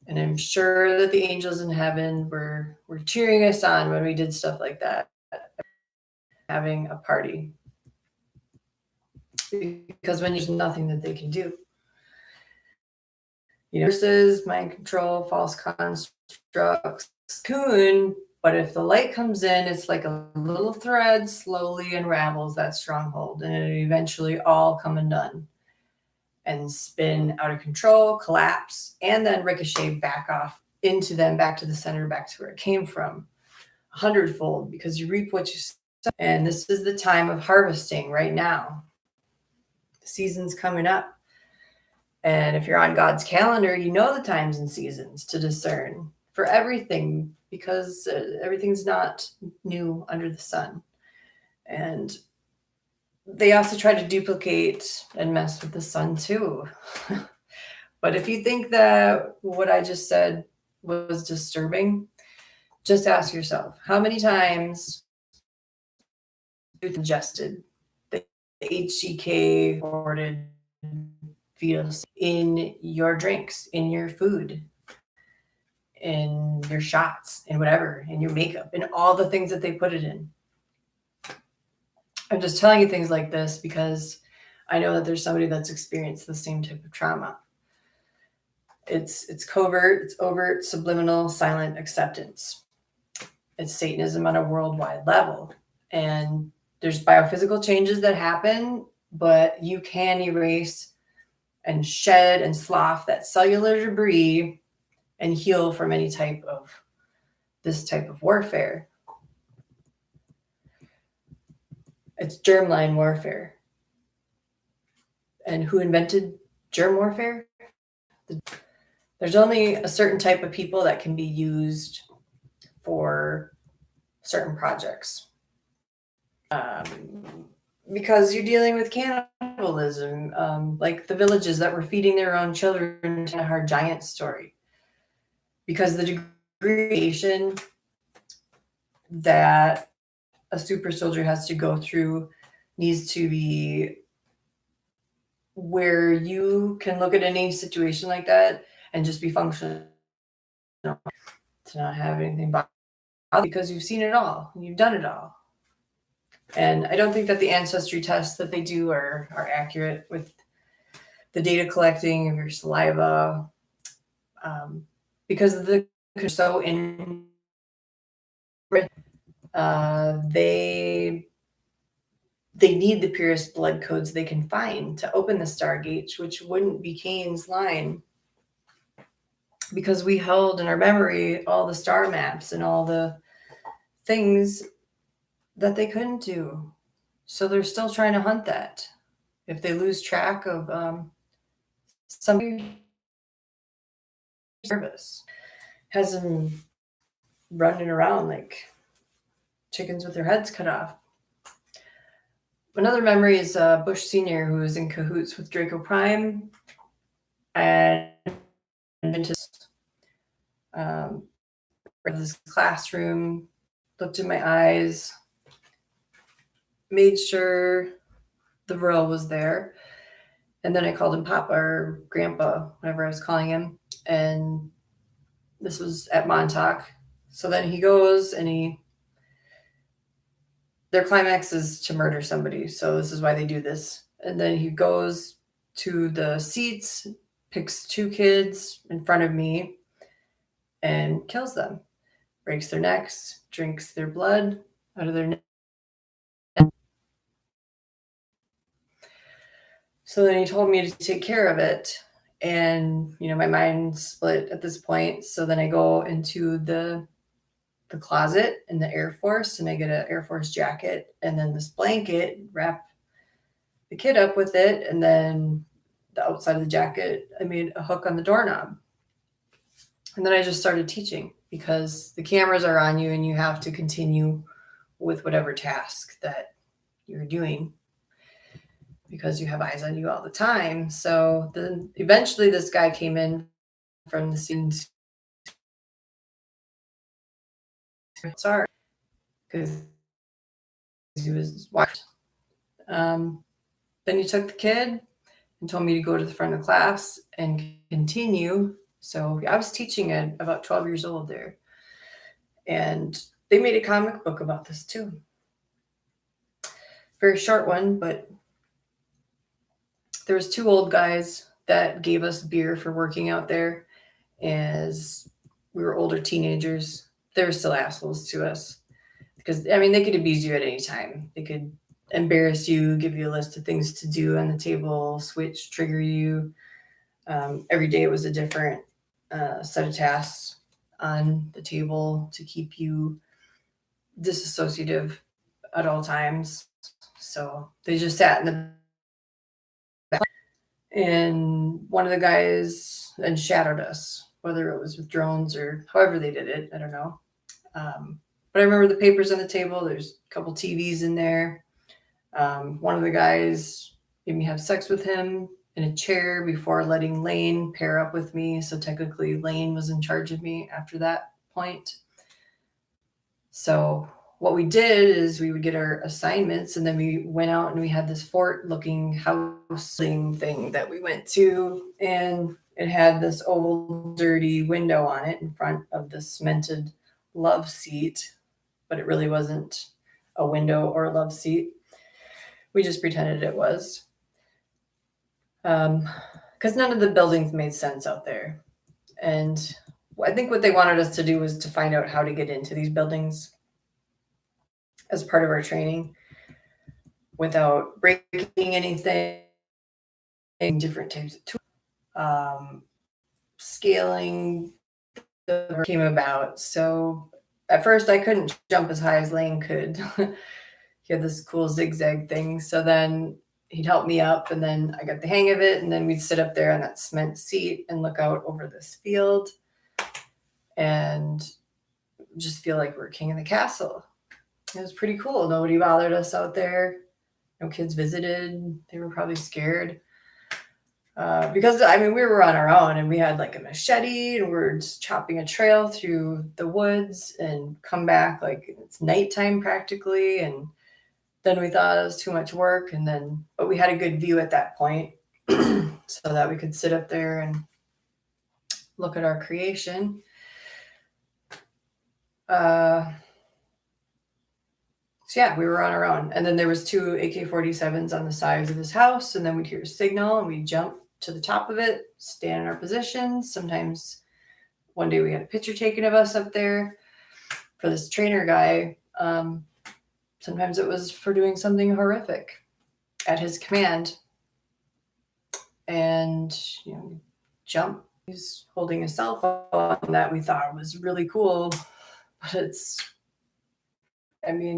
And I'm sure that the angels in heaven were cheering us on when we did stuff like that, having a party. Because when there's nothing that they can do. Versus mind control, false constructs, cocoon. But if the light comes in, it's like a little thread slowly unravels that stronghold, and it eventually all come undone and spin out of control, collapse, and then ricochet back off into them, back to the center, back to where it came from, 100-fold, because you reap what you sow. And this is the time of harvesting right now. The season's coming up. And if you're on God's calendar, you know the times and seasons to discern for everything, because everything's not new under the sun. And they also try to duplicate and mess with the sun too. But if you think that what I just said was disturbing, just ask yourself, how many times you've ingested the HCK aborted fetus in your drinks, in your food, in your shots, in whatever, in your makeup, in all the things that they put it in. I'm just telling you things like this because I know that there's somebody that's experienced the same type of trauma. It's covert, it's overt, subliminal, silent acceptance. It's Satanism on a worldwide level. And there's biophysical changes that happen, but you can erase and shed and slough that cellular debris and heal from any type of this type of warfare. It's germline warfare. And who invented germ warfare? There's only a certain type of people that can be used for certain projects. Because you're dealing with cannibalism, like the villages that were feeding their own children in a hard giant story. Because the degradation that a super soldier has to go through needs to be where you can look at any situation like that and just be functional, to not have anything bother because you've seen it all, you've done it all. And I don't think that the ancestry tests that they do are accurate with the data collecting of your saliva, because they're so in. They need the purest blood codes they can find to open the Stargate, which wouldn't be Cain's line, because we held in our memory all the star maps and all the things that they couldn't do. So they're still trying to hunt that. If they lose track of some service, has them running around like chickens with their heads cut off. Another memory is Bush Sr., who was in cahoots with Draco Prime and into this classroom, looked in my eyes, made sure the Virl was there. And then I called him Papa or Grandpa, whatever I was calling him. And this was at Montauk. So then he goes and their climax is to murder somebody. So this is why they do this. And then he goes to the seats, picks 2 kids in front of me and kills them, breaks their necks, drinks their blood out of their neck. So then he told me to take care of it. And, my mind split at this point. So then I go into the closet in the Air Force and I get an Air Force jacket and then this blanket, wrap the kid up with it. And then the outside of the jacket, I made a hook on the doorknob. And then I just started teaching because the cameras are on you and you have to continue with whatever task that you're doing because you have eyes on you all the time. So then eventually this guy came in from the scene. Sorry, because he was watched. Then he took the kid and told me to go to the front of the class and continue. So I was teaching at about 12 years old there. And they made a comic book about this too. Very short one, but there was 2 old guys that gave us beer for working out there as we were older teenagers. They were still assholes to us because, they could abuse you at any time. They could embarrass you, give you a list of things to do on the table, switch, trigger you. Every day it was a different set of tasks on the table to keep you disassociative at all times. So they just sat in the back, and one of the guys then shadowed us, whether it was with drones or however they did it. I don't know. But I remember the papers on the table. There's a couple TVs in there. One of the guys made me have sex with him in a chair before letting Lane pair up with me. So technically Lane was in charge of me after that point. So what we did is we would get our assignments and then we went out and we had this fort looking housing thing that we went to, and it had this oval dirty window on it in front of the cemented love seat, but it really wasn't a window or a love seat. We just pretended it was. Because none of the buildings made sense out there. And I think what they wanted us to do was to find out how to get into these buildings as part of our training without breaking anything, different types of tools, scaling came about. So at first I couldn't jump as high as Lane could. He had this cool zigzag thing. So then he'd help me up, and then I got the hang of it. And then we'd sit up there on that cement seat and look out over this field and just feel like we're king of the castle. It was pretty cool. Nobody bothered us out there. No kids visited. They were probably scared. Because I mean, we were on our own, and we had like a machete, and we're just chopping a trail through the woods and come back like it's nighttime practically. And then we thought it was too much work, but we had a good view at that point, so that we could sit up there and look at our creation. So yeah, we were on our own, and then there was 2 AK-47s on the sides of this house, and then we'd hear a signal, and we'd jump to the top of it, stand in our positions. Sometimes one day we had a picture taken of us up there for this trainer guy. Sometimes it was for doing something horrific at his command. And, jump. He's holding a cell phone that we thought was really cool, but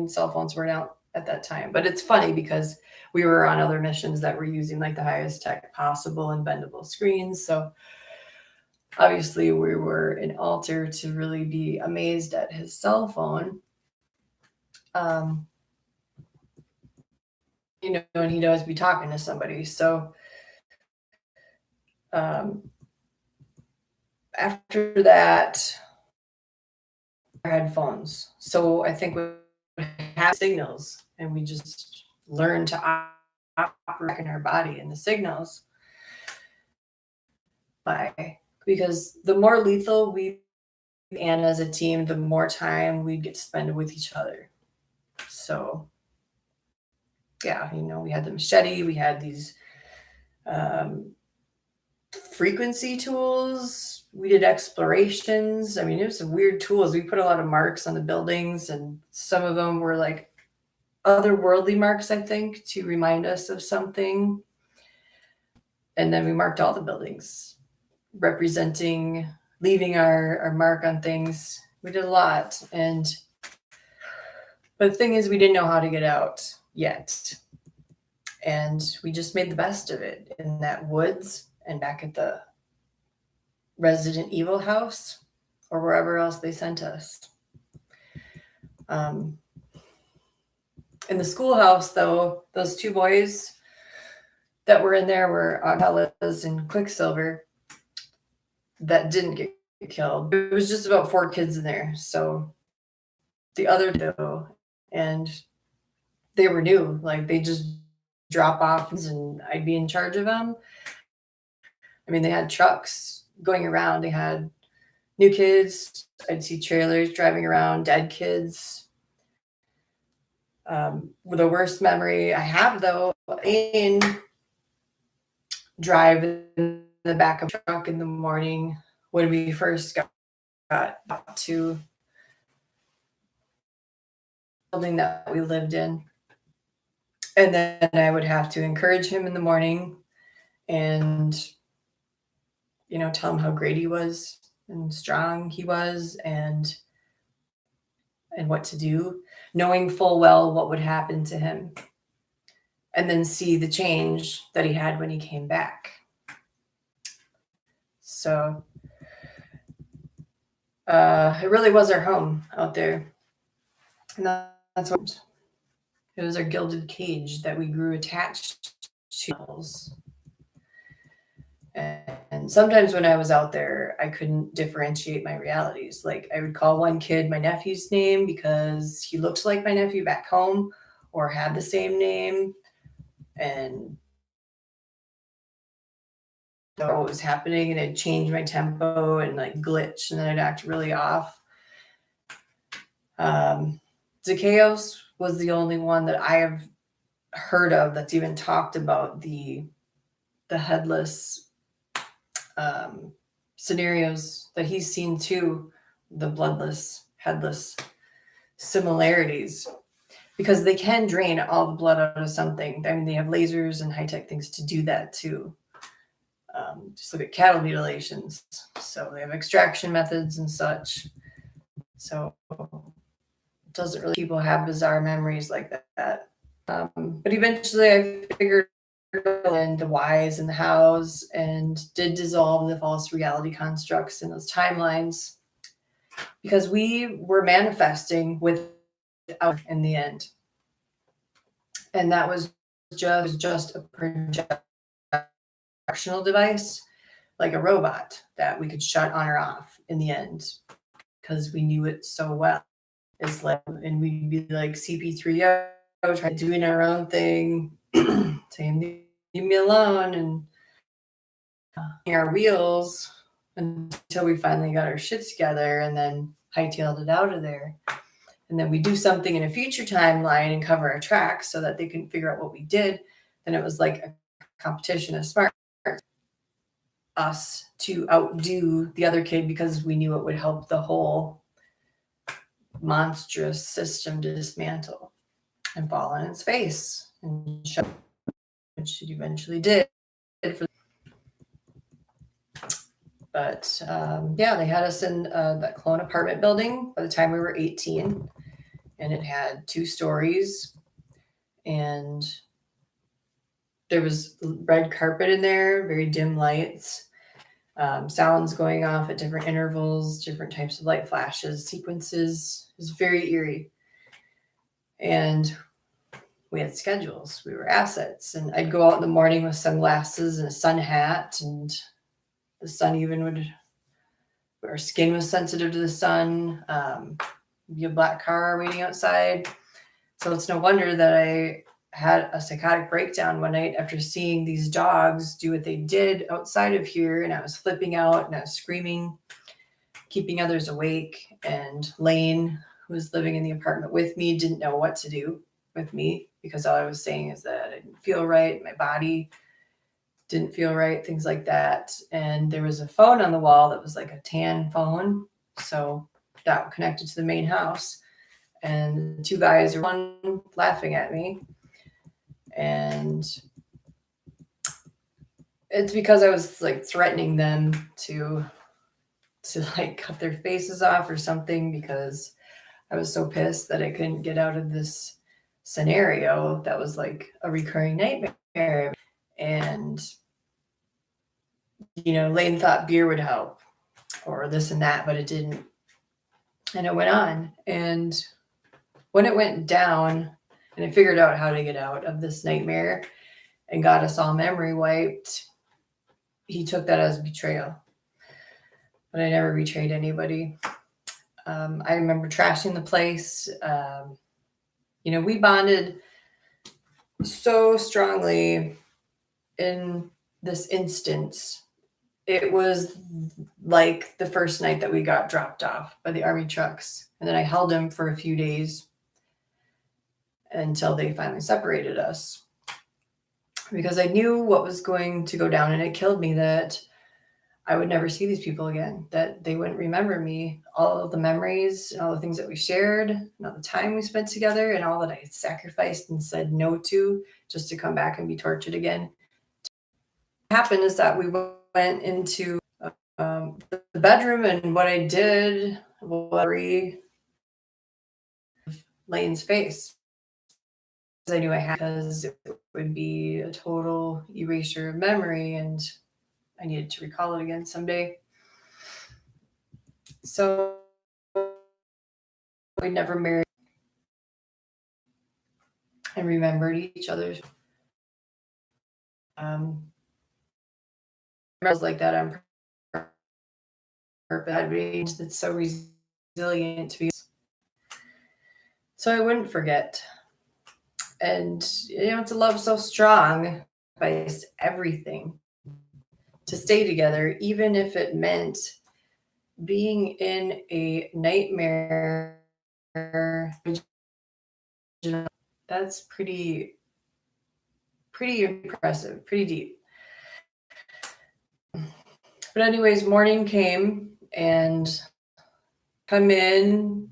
cell phones weren't out at that time. But it's funny because we were on other missions that were using like the highest tech possible and bendable screens. So obviously we were an altar to really be amazed at his cell phone. And he'd always be talking to somebody. So after that, I had phones. So I think we have signals, and we just learned to operate in our body and the signals. Because the more lethal we and as a team, the more time we'd get to spend with each other. So yeah, we had the machete, we had these frequency tools, we did explorations. It was some weird tools. We put a lot of marks on the buildings, and some of them were like otherworldly marks, I think, to remind us of something. And then we marked all the buildings, leaving our mark on things. We did a lot. But the thing is, we didn't know how to get out yet. And we just made the best of it in that woods and back at the Resident Evil house or wherever else they sent us. In the schoolhouse, though, those 2 boys that were in there were Augustus and Quicksilver that didn't get killed. It was just about 4 kids in there. So the other 2, and they were new. Like, they just drop off, and I'd be in charge of them. They had trucks going around. They had new kids. I'd see trailers driving around, dead kids. The worst memory I have, though, in drive in the back of a truck in the morning when we first got to the building that we lived in. And then I would have to encourage him in the morning and, tell him how great he was and strong he was and what to do, knowing full well what would happen to him. And then see the change that he had when he came back. So it really was our home out there. And that's what it was, our gilded cage that we grew attached to. And sometimes when I was out there, I couldn't differentiate my realities. Like, I would call one kid my nephew's name because he looked like my nephew back home or had the same name, and know what was happening, and I'd change my tempo and like glitch, and then I'd act really off. Zacchaeus was the only one that I have heard of that's even talked about the headless scenarios that he's seen too, the bloodless, headless similarities, because they can drain all the blood out of something. I mean, they have lasers and high-tech things to do that too. Just look at cattle mutilations. So they have extraction methods and such. So it doesn't really, people have bizarre memories like that. But eventually I figured in the whys and the hows and did dissolve the false reality constructs in those timelines, because we were manifesting without in the end. And that was just a projectional device, like a robot that we could shut on or off in the end, because we knew it so well. It's like, and we'd be like CP3O, trying doing our own thing, saying leave me alone, and our wheels until we finally got our shit together and then hightailed it out of there. And then we do something in a future timeline and cover our tracks so that they can figure out what we did. Then it was like a competition of smart us to outdo the other kid, because we knew it would help the whole monstrous system to dismantle and fall on its face, and show, which it eventually did. But yeah, they had us in that clone apartment building by the time we were 18, and it had 2 stories, and there was red carpet in there, very dim lights, sounds going off at different intervals, different types of light flashes, sequences. It was very eerie. And we had schedules. We were assets. And I'd go out in the morning with sunglasses and a sun hat, and the sun even would, our skin was sensitive to the sun. Be a black car waiting outside. So it's no wonder that I had a psychotic breakdown one night after seeing these dogs do what they did outside of here, and I was flipping out and I was screaming, keeping others awake. And Lane, who was living in the apartment with me, didn't know what to do with me, because all I was saying is that I didn't feel right, my body didn't feel right, things like that. And there was a phone on the wall that was like a tan phone, so that connected to the main house. And 2 guys were one laughing at me, and it's because I was like threatening them to like cut their faces off or something, because I was so pissed that I couldn't get out of this scenario that was like a recurring nightmare. And Lane thought beer would help or this and that, but it didn't. And it went on, and when it went down and I figured out how to get out of this nightmare and got us all memory wiped, he took that as betrayal. But I never betrayed anybody. I remember trashing the place. We bonded so strongly in this instance. It was like the first night that we got dropped off by the army trucks. And then I held him for a few days until they finally separated us, because I knew what was going to go down, and it killed me that I would never see these people again, that they wouldn't remember me, all of the memories and all the things that we shared, and all the time we spent together, and all that I had sacrificed and said no to just to come back and be tortured again. What happened is that we went into the bedroom, and what I did was Lane's face. I knew I had, because it would be a total erasure of memory, and I needed to recall it again someday. So we never married and remembered each other's. I was like that on purpose. That's so resilient to be. So I wouldn't forget. And to love so strong by everything, to stay together, even if it meant being in a nightmare. That's pretty impressive, pretty deep. But anyways, morning came and come in.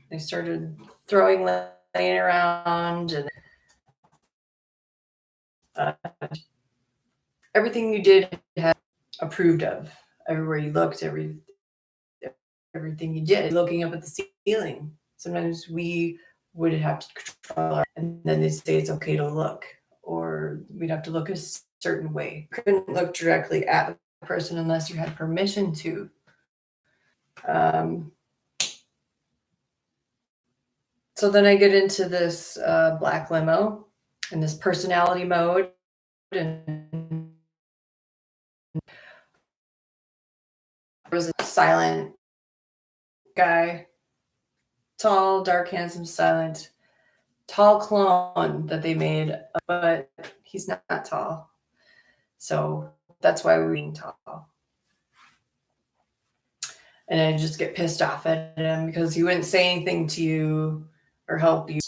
They started throwing laying around, and uh, everything you did had approved of. Everywhere you looked, everything you did, looking up at the ceiling. Sometimes we would have to control and then they'd say it's okay to look, or we'd have to look a certain way. Couldn't look directly at the person unless you had permission to. Um, so then I get into this black limo and this personality mode, and there was a silent guy, tall, dark, handsome, silent, tall clone that they made, but he's not tall. So that's why we're being tall. And I just get pissed off at him because he wouldn't say anything to you or help you.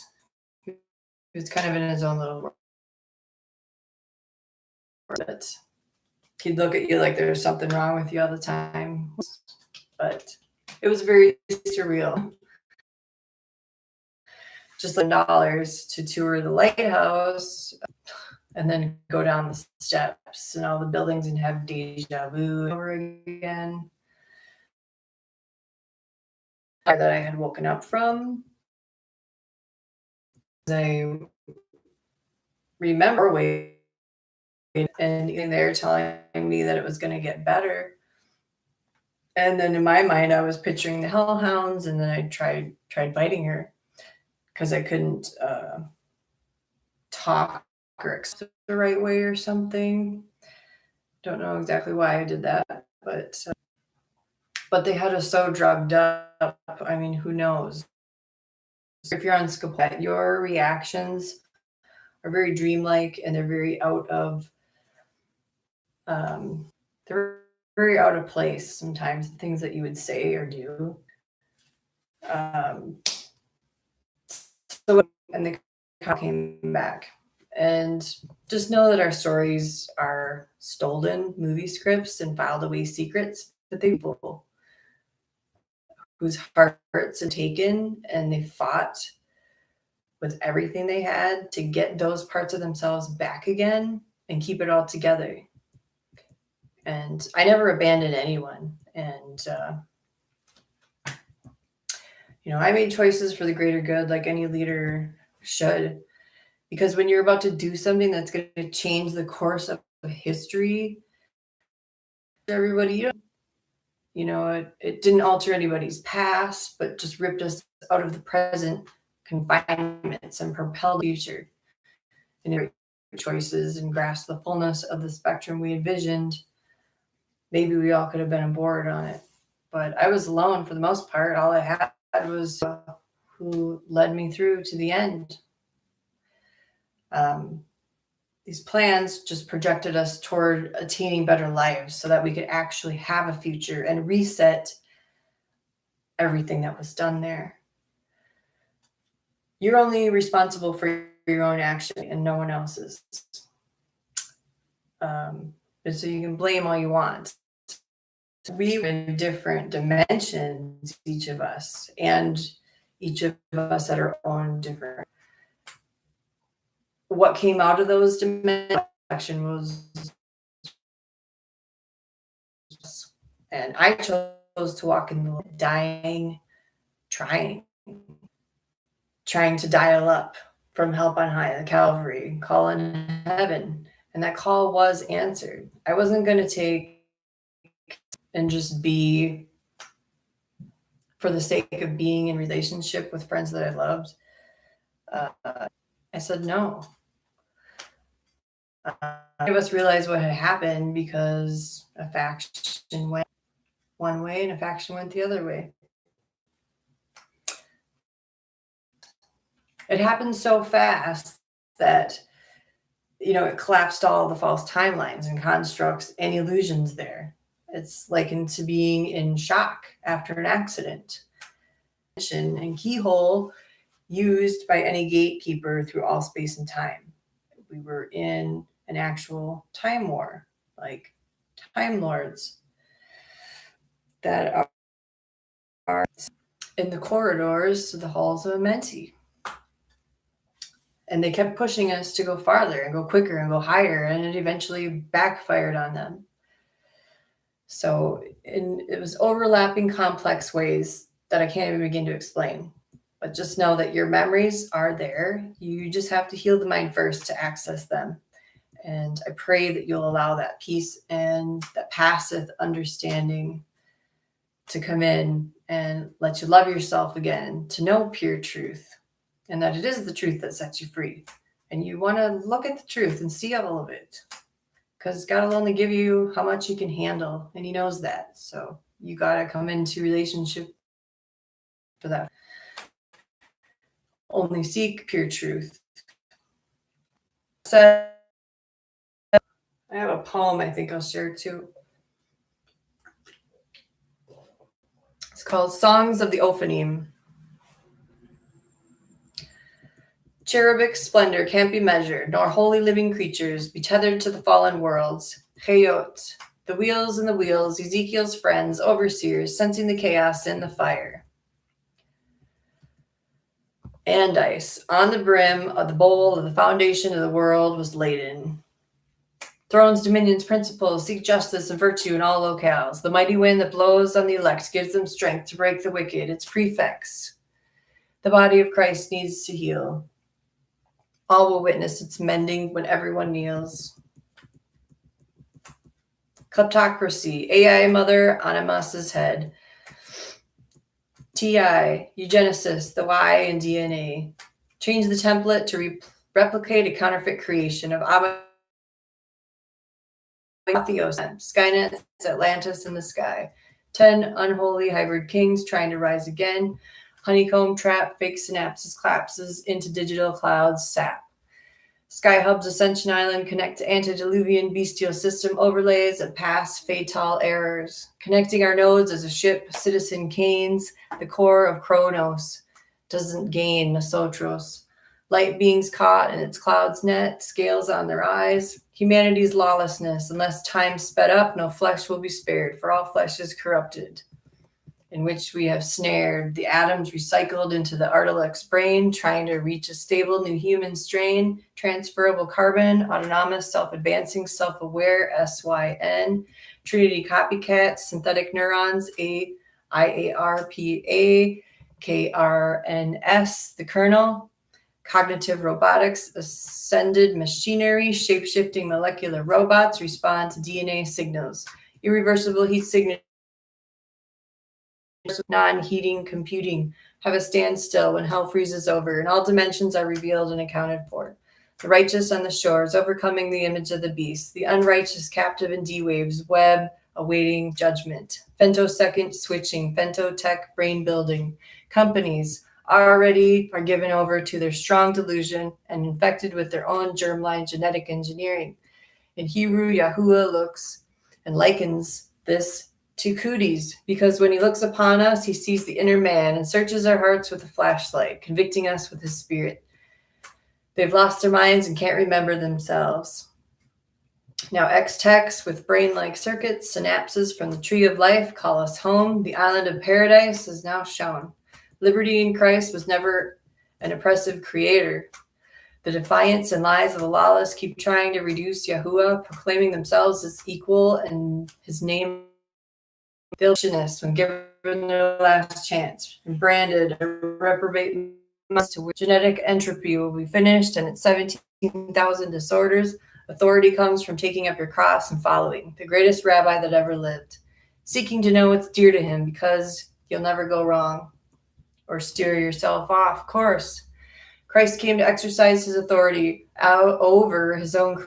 He was kind of in his own little world. But he'd look at you like there's something wrong with you all the time. But it was very surreal. Just $11 to tour the lighthouse and then go down the steps and all the buildings and have deja vu over again. That I had woken up from. I remember waiting and they're telling me that it was going to get better. And then in my mind, I was picturing the hellhounds, and then I tried biting her because I couldn't talk or express the right way or something. Don't know exactly why I did that, but they had us so drugged up. I mean, who knows? If you're on Scopolamine, your reactions are very dreamlike, and they're very they're very out of place sometimes, the things that you would say or do. So, and they came back. And just know that our stories are stolen movie scripts and filed away secrets that they people whose hearts are taken, and they fought with everything they had to get those parts of themselves back again and keep it all together. And I never abandoned anyone. And, I made choices for the greater good like any leader should. Because when you're about to do something that's going to change the course of history, everybody, it didn't alter anybody's past, but just ripped us out of the present confinements and propelled the future in choices and grasp the fullness of the spectrum we envisioned. Maybe we all could have been aboard on it, but I was alone for the most part. All I had was who led me through to the end. These plans just projected us toward attaining better lives so that we could actually have a future and reset everything that was done there. You're only responsible for your own action and no one else's. And so you can blame all you want. We were in different dimensions, each of us, and each of us at our own different. What came out of those dimensions was, and I chose to walk in the dying, trying to dial up from help on high, the Calvary, call in heaven. And that call was answered. I wasn't going to take and just be for the sake of being in relationship with friends that I loved. I said no. None of us realized what had happened because a faction went one way and a faction went the other way. It happened so fast that, it collapsed all the false timelines and constructs and illusions there. It's likened to being in shock after an accident. And keyhole used by any gatekeeper through all space and time. We were in an actual time war, like Time Lords. that are in the corridors to the halls of Amenti. And they kept pushing us to go farther and go quicker and go higher, and it eventually backfired on them. So it was overlapping complex ways that I can't even begin to explain. But just know that your memories are there. You just have to heal the mind first to access them. And I pray that you'll allow that peace and that passeth understanding to come in and let you love yourself again, to know pure truth, and that it is the truth that sets you free. And you want to look at the truth and see all of it, because God will only give you how much you can handle, and He knows that. So you got to come into relationship for that. Only seek pure truth. So I have a poem I think I'll share too. It's called Songs of the Ophanim. Cherubic splendor can't be measured, nor holy living creatures be tethered to the fallen worlds. Chayot, the wheels and the wheels, Ezekiel's friends, overseers, sensing the chaos in the fire. Andice, on the brim of the bowl of the foundation of the world was laden. Thrones, dominions, principles, seek justice and virtue in all locales. The mighty wind that blows on the elect gives them strength to break the wicked, its prefects. The body of Christ needs to heal. All will witness its mending when everyone kneels. Kleptocracy, AI mother on Amas's head. TI, eugenicist, the Y in DNA. Change the template to replicate a counterfeit creation of Apotheos, Skynet, Atlantis in the sky. 10 unholy hybrid kings trying to rise again. Honeycomb trap, fake synapses collapses into digital clouds, sap. Sky Hub's Ascension Island connect to antediluvian bestial system overlays and pass fatal errors. Connecting our nodes as a ship, Citizen Kane's, the core of Kronos, doesn't gain Nosotros. Light beings caught in its cloud's net, scales on their eyes. Humanity's lawlessness, unless time sped up, no flesh will be spared, for all flesh is corrupted. In which we have snared the atoms recycled into the Artilex brain, trying to reach a stable new human strain, transferable carbon, autonomous, self-advancing, self-aware, SYN, Trinity copycats, synthetic neurons, IARPA, KRNS, the kernel, cognitive robotics, ascended machinery, shape-shifting molecular robots respond to DNA signals, irreversible heat signatures, non-heating computing have a standstill when hell freezes over and all dimensions are revealed and accounted for. The righteous on the shores, overcoming the image of the beast. The unrighteous captive in D-Waves, web, awaiting judgment. Femtosecond switching, femtotech brain building. Companies already are given over to their strong delusion and infected with their own germline genetic engineering. In Hebrew, Yahuwah looks and likens this to cooties, because when he looks upon us, he sees the inner man and searches our hearts with a flashlight, convicting us with his spirit. They've lost their minds and can't remember themselves. Now X-Techs with brain-like circuits, synapses from the tree of life call us home. The island of paradise is now shown. Liberty in Christ was never an oppressive creator. The defiance and lies of the lawless keep trying to reduce Yahuwah, proclaiming themselves as equal and his name when given their last chance, and branded a reprobate to which genetic entropy will be finished, and its 17,000 disorders. Authority comes from taking up your cross and following the greatest rabbi that ever lived, seeking to know what's dear to him, because you'll never go wrong or steer yourself off course. Christ came to exercise his authority out over his own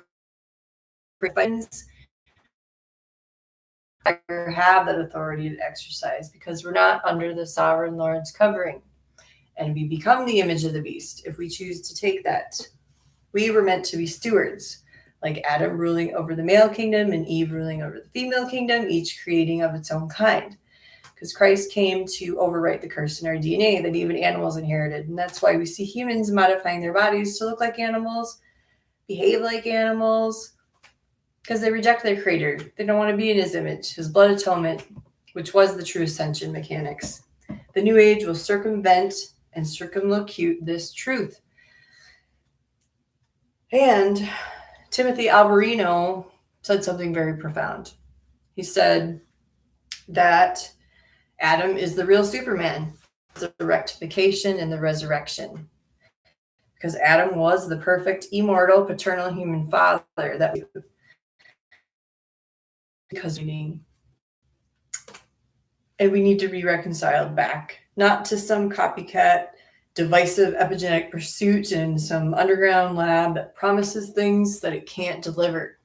friends. Have that authority to exercise, because we're not under the sovereign Lord's covering, and we become the image of the beast if we choose to take that. We were meant to be stewards, like Adam ruling over the male kingdom and Eve ruling over the female kingdom, each creating of its own kind, because Christ came to overwrite the curse in our DNA that even animals inherited. And that's why we see humans modifying their bodies to look like animals, behave like animals, because they reject their creator. They don't want to be in his image, his blood atonement. which was the true ascension mechanics. The New Age will circumvent and circumlocute this truth. And Timothy Alberino said something very profound. He said that Adam is the real Superman, the rectification and the resurrection. Because Adam was the perfect, immortal, paternal human father that we, because we need. And we need to be reconciled back, not to some copycat, divisive epigenetic pursuit in some underground lab that promises things that it can't deliver.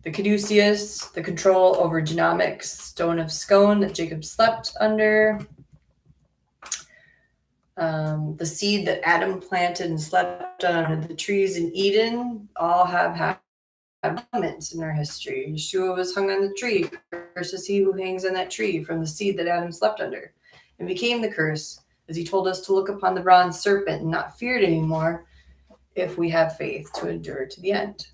The caduceus, the control over genomics, stone of scone that Jacob slept under, the seed that Adam planted and slept on under the trees in Eden, all have had moments in their history. Yeshua was hung on the tree. Curse is he who hangs on that tree from the seed that Adam slept under, and became the curse, as he told us to look upon the bronze serpent and not fear it anymore if we have faith to endure to the end.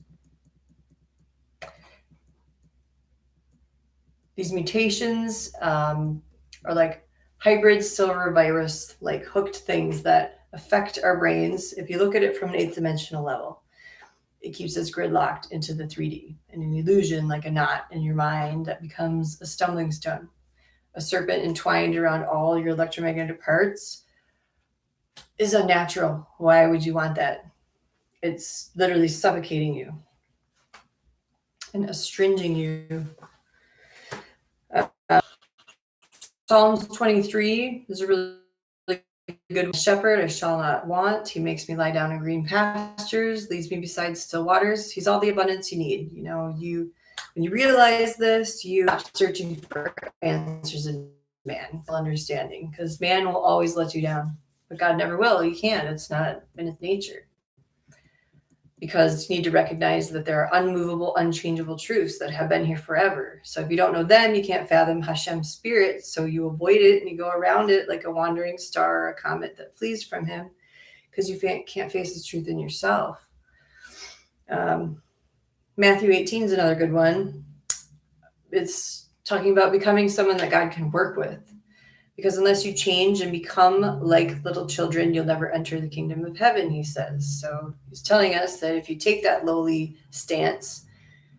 These mutations are like hybrid silver virus, like hooked things that affect our brains. If you look at it from an 8th dimensional level, it keeps us gridlocked into the 3D, and an illusion like a knot in your mind that becomes a stumbling stone. A serpent entwined around all your electromagnetic parts is unnatural. Why would you want that? It's literally suffocating you and astringing you. Psalms 23 is a really good shepherd. I shall not want. He makes me lie down in green pastures, leads me beside still waters. He's all the abundance you need. You know, when you realize this, you stop searching for answers in man, understanding, because man will always let you down, but God never will. He can't. It's not in his nature. Because you need to recognize that there are unmovable, unchangeable truths that have been here forever. So if you don't know them, you can't fathom Hashem's spirit. So you avoid it and you go around it like a wandering star or a comet that flees from him, because you can't face the truth in yourself. Matthew 18 is another good one. It's talking about becoming someone that God can work with. Because unless you change and become like little children, you'll never enter the kingdom of heaven, he says. So he's telling us that if you take that lowly stance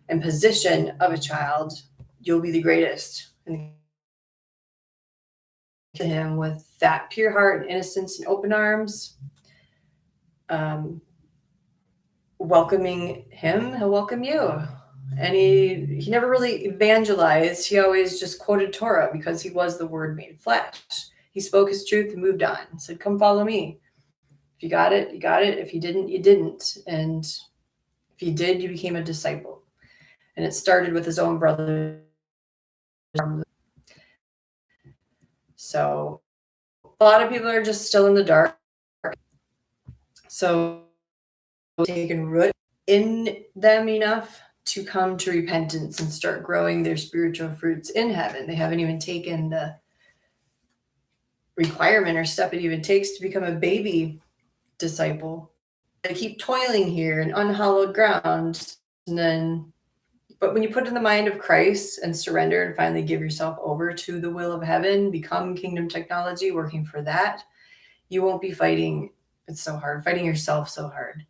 and position of a child, you'll be the greatest. And to him with that pure heart and innocence and open arms, welcoming him, he'll welcome you. And he never really evangelized. He always just quoted Torah because he was the word made flesh. He spoke his truth and moved on. Said, come follow me. If you got it, you got it. If you didn't, you didn't. And if you did, you became a disciple. And it started with his own brother. So a lot of people are just still in the dark. So taking root in them enough to come to repentance and start growing their spiritual fruits in heaven. They haven't even taken the requirement or step it even takes to become a baby disciple. They keep toiling here in unhallowed ground. But when you put in the mind of Christ and surrender and finally give yourself over to the will of heaven, become kingdom technology, working for that, you won't be fighting. It's so hard, fighting yourself so hard.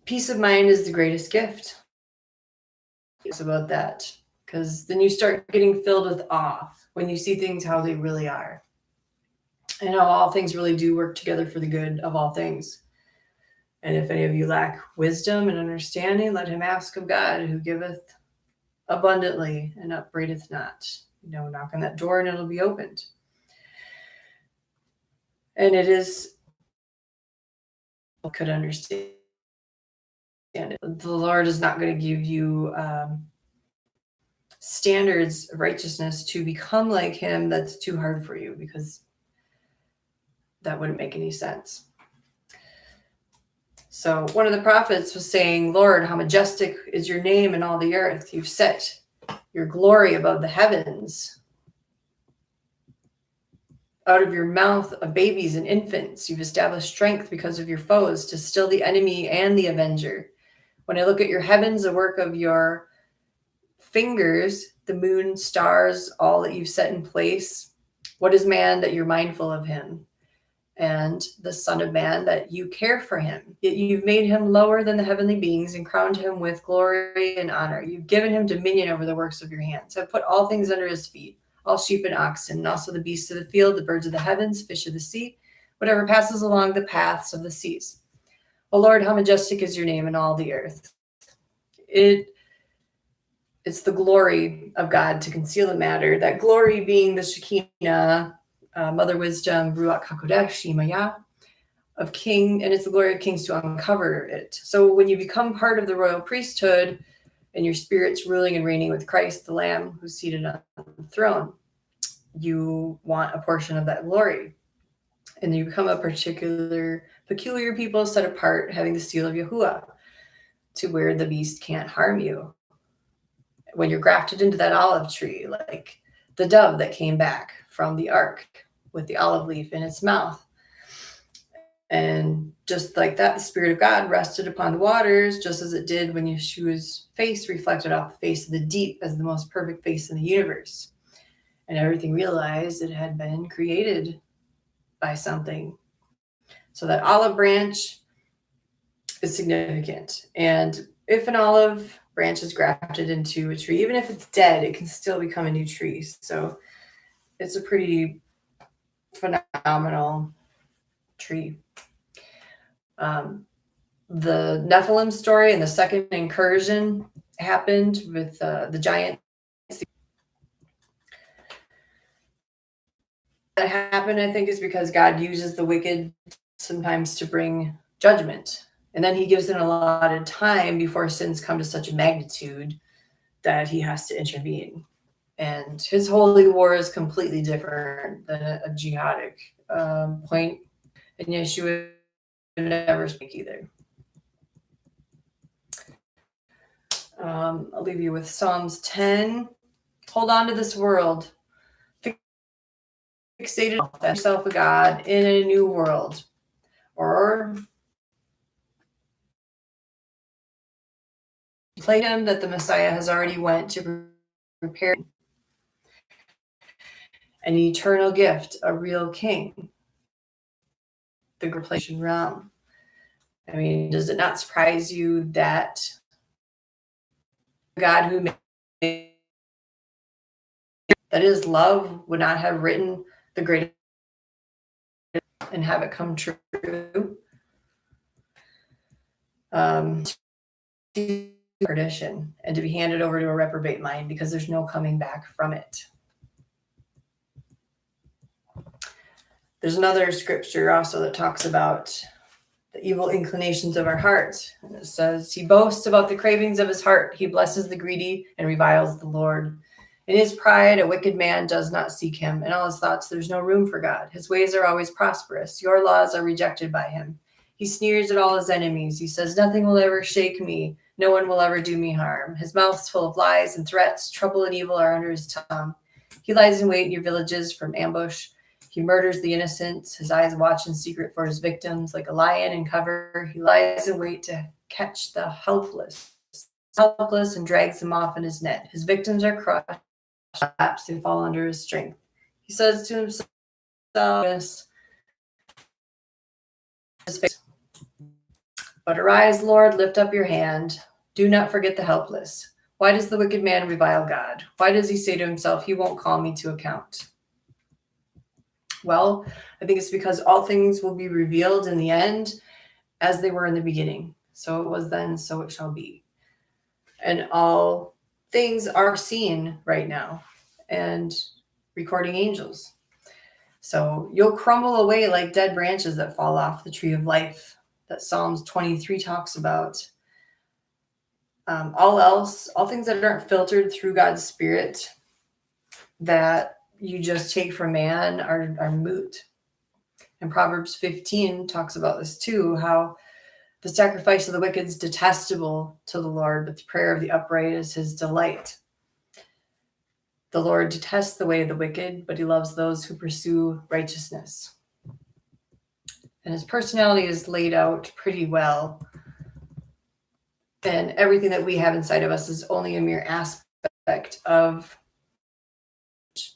Peace of mind is the greatest gift. It's about that, because then you start getting filled with awe when you see things how they really are, and how all things really do work together for the good of all things. And if any of you lack wisdom and understanding, let him ask of God, who giveth abundantly and upbraideth not. Knock on that door and it'll be opened. And it is, could understand. The Lord is not going to give you standards of righteousness to become like him. That's too hard for you, because that wouldn't make any sense. So one of the prophets was saying, Lord, how majestic is your name in all the earth. You've set your glory above the heavens. Out of your mouth of babies and infants, you've established strength because of your foes, to still the enemy and the avenger. When I look at your heavens, the work of your fingers, the moon, stars, all that you've set in place, what is man that you're mindful of him? And the Son of Man that you care for him. Yet you've made him lower than the heavenly beings and crowned him with glory and honor. You've given him dominion over the works of your hands. Have put all things under his feet, all sheep and oxen, and also the beasts of the field, the birds of the heavens, fish of the sea, whatever passes along the paths of the seas. O Lord, how majestic is your name in all the earth. It's the glory of God to conceal the matter, that glory being the Shekinah, Mother Wisdom, Ruach HaKodesh, Shemaya, of King, and it's the glory of kings to uncover it. So when you become part of the royal priesthood and your spirit's ruling and reigning with Christ, the Lamb who's seated on the throne, you want a portion of that glory. And you become a peculiar people set apart, having the seal of Yahuwah, to where the beast can't harm you. When you're grafted into that olive tree, like the dove that came back from the ark with the olive leaf in its mouth. And just like that, the Spirit of God rested upon the waters, just as it did when Yeshua's face reflected off the face of the deep as the most perfect face in the universe. And everything realized it had been created by something. So that olive branch is significant. And if an olive branch is grafted into a tree, even if it's dead, it can still become a new tree. So it's a pretty phenomenal tree. The Nephilim story and the second incursion happened with the giant. That happened, I think, is because God uses the wicked sometimes to bring judgment. And then he gives them a lot of time before sins come to such a magnitude that he has to intervene. And his holy war is completely different than a jihadic point. And Yeshua never speak either. I'll leave you with Psalms 10. Hold on to this world. Fixated on yourself a God in a new world. Or play him that the Messiah has already went to prepare an eternal gift, a real king, the replacement realm. I mean, does it not surprise you that God who made that is love would not have written the greatest and have it come true? Perdition and to be handed over to a reprobate mind because there's no coming back from it. There's another scripture also that talks about the evil inclinations of our heart. And it says, he boasts about the cravings of his heart. He blesses the greedy and reviles the Lord. In his pride, a wicked man does not seek him. In all his thoughts, there's no room for God. His ways are always prosperous. Your laws are rejected by him. He sneers at all his enemies. He says, nothing will ever shake me. No one will ever do me harm. His mouth is full of lies and threats. Trouble and evil are under his tongue. He lies in wait in your villages from ambush. He murders the innocent. His eyes watch in secret for his victims. Like a lion in cover, he lies in wait to catch the helpless and drags them off in his net. His victims are crushed, collapse, and fall under his strength. He says to himself, his face, but arise, Lord, lift up your hand. Do not forget the helpless. Why does the wicked man revile God? Why does he say to himself, he won't call me to account? Well, I think it's because all things will be revealed in the end as they were in the beginning. So it was then, so it shall be. And all things are seen right now and recording angels. So you'll crumble away like dead branches that fall off the tree of life that Psalms 23 talks about. All things that aren't filtered through God's Spirit that you just take from man are moot. And Proverbs 15 talks about this too, how the sacrifice of the wicked is detestable to the Lord, but the prayer of the upright is his delight. The Lord detests the way of the wicked, but he loves those who pursue righteousness. And his personality is laid out pretty well And everything that we have inside of us is only a mere aspect of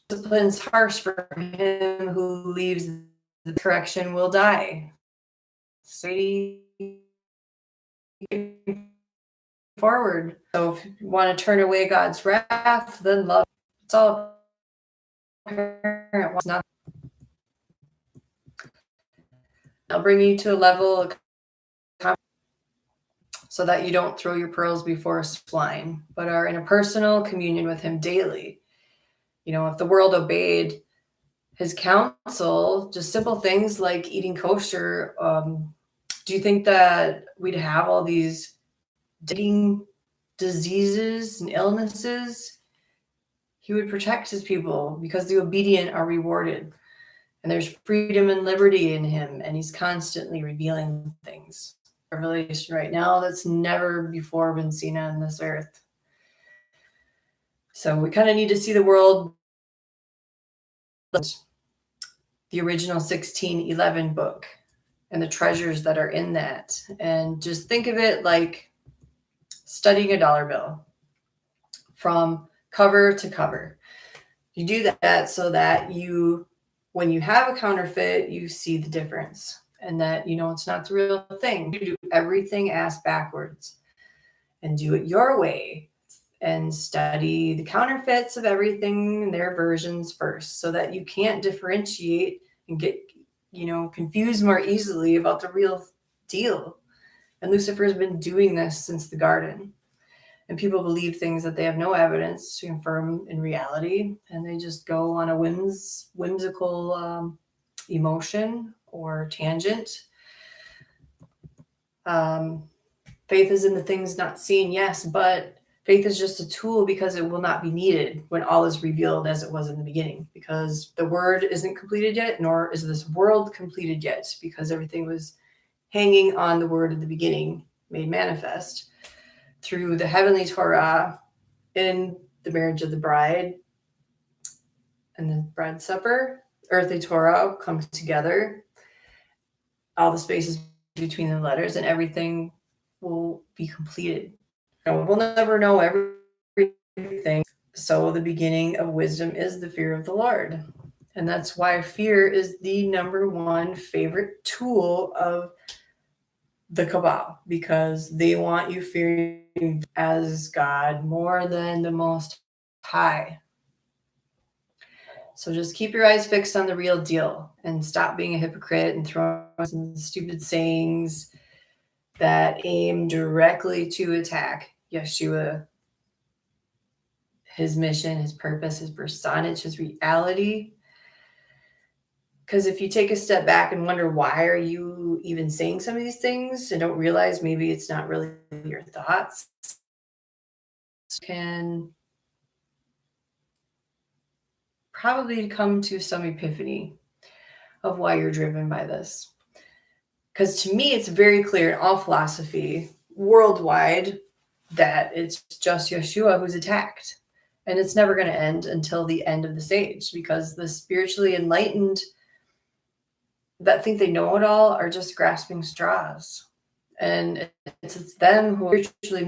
discipline's harsh for him who leaves the correction will die. So forward. So if you want to turn away God's wrath, then love. It's all apparent. It's not. I'll bring you to a level of so that you don't throw your pearls before swine, but are in a personal communion with him daily. If the world obeyed his counsel, just simple things like eating kosher, do you think that we'd have all these eating diseases and illnesses? He would protect his people because the obedient are rewarded. And there's freedom and liberty in him, and he's constantly revealing things. Revelation right now that's never before been seen on this earth. So we kind of need to see the world, the original 1611 book, and the treasures that are in that. And just think of it like studying a dollar bill from cover to cover. You do that so that when you have a counterfeit, you see the difference and that it's not the real thing. You do everything ass backwards and do it your way and study the counterfeits of everything and their versions first so that you can't differentiate and get confused more easily about the real deal. And Lucifer has been doing this since the garden. And people believe things that they have no evidence to confirm in reality, and they just go on a whimsical emotion or tangent. Faith is in the things not seen, yes, but faith is just a tool because it will not be needed when all is revealed as it was in the beginning, because the word isn't completed yet, nor is this world completed yet, because everything was hanging on the word of the beginning made manifest. Through the heavenly Torah in the marriage of the bride and the bride supper, earthly Torah comes together, all the spaces between the letters, and everything will be completed. We'll never know everything. So the beginning of wisdom is the fear of the Lord. And that's why fear is the number one favorite tool of the cabal, because they want you fearing as God more than the Most High. So just keep your eyes fixed on the real deal and stop being a hypocrite and throwing some stupid sayings that aim directly to attack Yeshua, his mission, his purpose, his personage, his reality. Because if you take a step back and wonder why are you even saying some of these things and don't realize maybe it's not really your thoughts, can probably come to some epiphany of why you're driven by this. Because to me, it's very clear in all philosophy worldwide that it's just Yeshua who's attacked. And it's never going to end until the end of this age, because the spiritually enlightened that think they know it all are just grasping straws. And it's them who are spiritually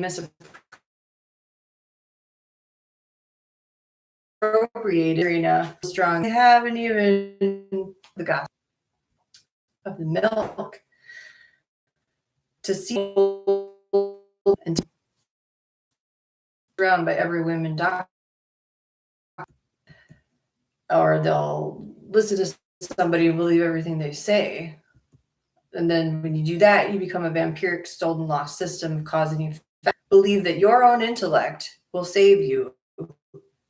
misappropriated arena strong. They haven't even the gospel of the milk to see and around by every women doctor, or they'll listen to somebody and believe everything they say. And then when you do that, you become a vampiric, stolen, lost system of cause and effect. Believe that your own intellect will save you,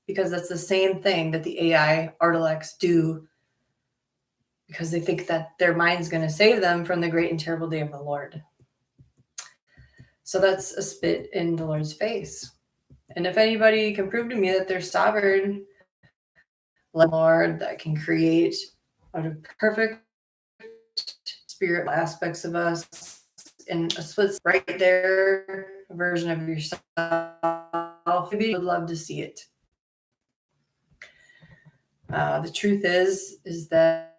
because that's the same thing that the AI artilects do, because they think that their mind's going to save them from the great and terrible day of the Lord. So that's a spit in the Lord's face. And if anybody can prove to me that they're sovereign Lord that can create a perfect spiritual aspects of us in a split right there, a version of yourself, maybe you would love to see it. The truth is that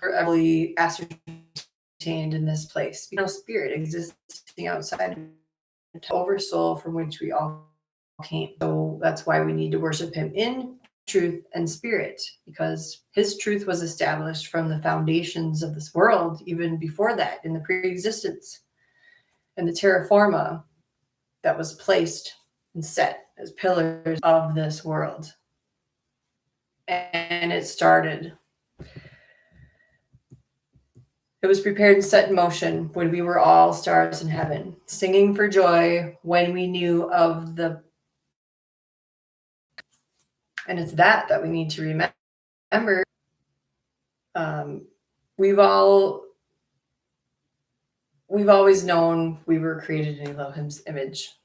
we're heavily ascertained in this place. No spirit existing outside oversoul from which we all came. So that's why we need to worship him in truth and spirit, because his truth was established from the foundations of this world, even before that, in the pre-existence, and the terra forma that was placed and set as pillars of this world. And it started. It was prepared and set in motion when we were all stars in heaven, singing for joy when we knew of the. And it's that we need to remember. We've always known we were created in Elohim's image.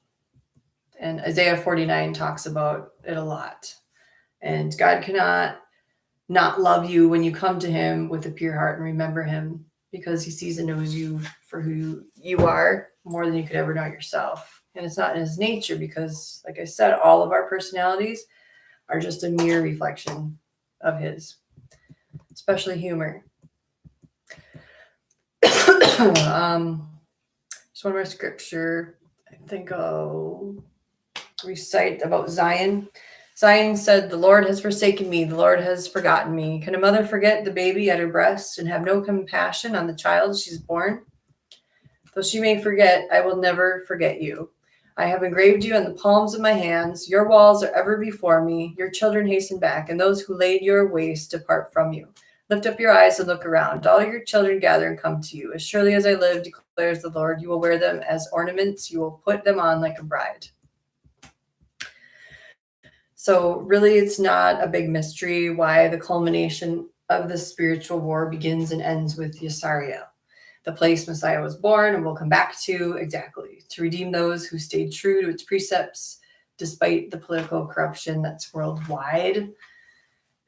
And Isaiah 49 talks about it a lot. And God cannot not love you when you come to him with a pure heart and remember him, because he sees and knows you for who you are more than you could ever know yourself. And it's not in his nature, because, like I said, all of our personalities are just a mere reflection of his, especially humor. Just one more scripture. I think I'll recite about Zion. Zion said, "The Lord has forsaken me. The Lord has forgotten me. Can a mother forget the baby at her breast and have no compassion on the child she's born? Though she may forget, I will never forget you. I have engraved you on the palms of my hands. Your walls are ever before me. Your children hasten back, and those who laid your waste depart from you. Lift up your eyes and look around. All your children gather and come to you. As surely as I live, declares the Lord, you will wear them as ornaments. You will put them on like a bride." So really, it's not a big mystery why the culmination of the spiritual war begins and ends with Yesariel, the place Messiah was born and will come back to, exactly, to redeem those who stayed true to its precepts, despite the political corruption that's worldwide,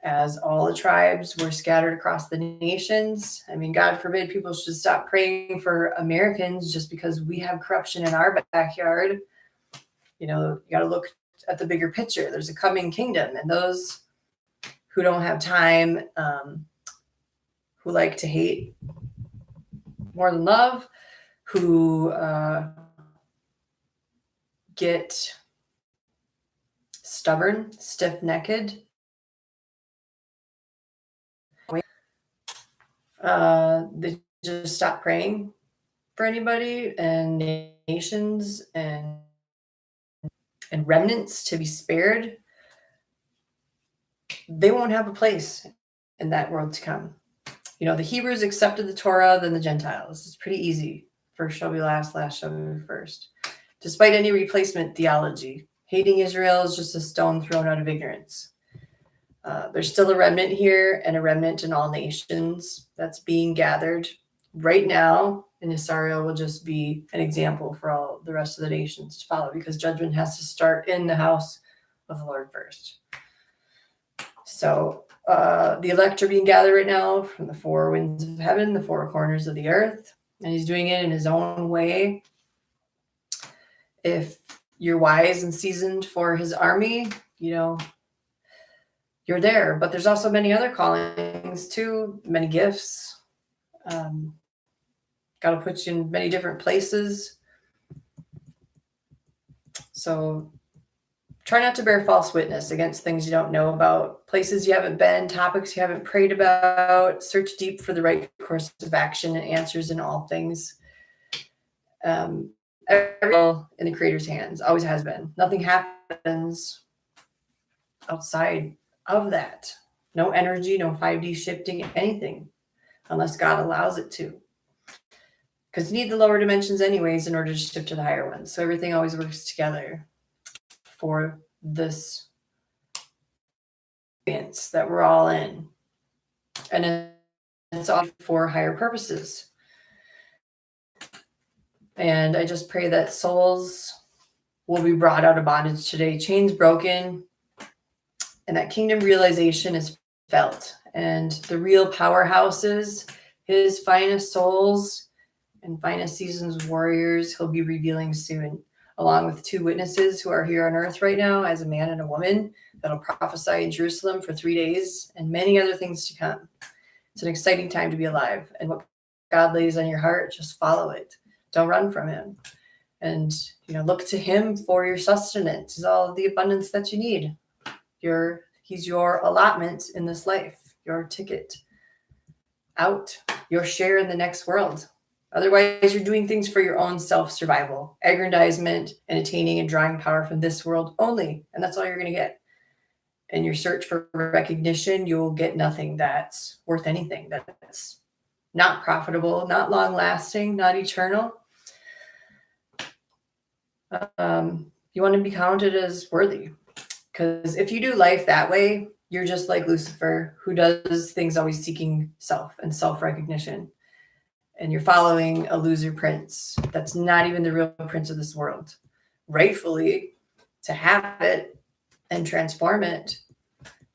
as all the tribes were scattered across the nations. I mean, God forbid people should stop praying for Americans just because we have corruption in our backyard. You know, you got to look at the bigger picture. There's a coming kingdom, and those who don't have time, who like to hate more than love, who get stubborn, stiff-necked, they just stop praying for anybody, and nations and remnants to be spared, they won't have a place in that world to come. You know, the Hebrews accepted the Torah, then the Gentiles. It's pretty easy. First shall be last, last shall be first. Despite any replacement theology, hating Israel is just a stone thrown out of ignorance. There's still a remnant here and a remnant in all nations that's being gathered right now. And Yesariel will just be an example for all the rest of the nations to follow, because judgment has to start in the house of the Lord first. So the elect are being gathered right now from the four winds of heaven, the four corners of the earth, and he's doing it in his own way. If you're wise and seasoned for his army, you know, you're there. But there's also many other callings too, many gifts. God will put you in many different places. So try not to bear false witness against things you don't know about, places you haven't been, topics you haven't prayed about. Search deep for the right course of action and answers in all things. Everything in the Creator's hands, always has been. Nothing happens outside of that. No energy, no 5D shifting, anything, unless God allows it to. Because you need the lower dimensions anyways in order to shift to the higher ones. So everything always works together for this experience that we're all in. And it's all for higher purposes. And I just pray that souls will be brought out of bondage today, chains broken, and that kingdom realization is felt. And the real powerhouses, his finest souls and finest seasons warriors, he'll be revealing soon, along with two witnesses who are here on earth right now as a man and a woman that'll prophesy in Jerusalem for 3 days, and many other things to come. It's an exciting time to be alive. And what God lays on your heart, just follow it. Don't run from him. and look to him for your sustenance, is all the abundance that you need. He's your allotment in this life, your ticket out, your share in the next world. Otherwise, you're doing things for your own self-survival, aggrandizement, and attaining and drawing power from this world only. And that's all you're going to get. In your search for recognition, you'll get nothing that's worth anything, that's not profitable, not long-lasting, not eternal. You want to be counted as worthy. Because if you do life that way, you're just like Lucifer, who does things always seeking self and self-recognition. And you're following a loser prince that's not even the real prince of this world. Rightfully, to have it and transform it.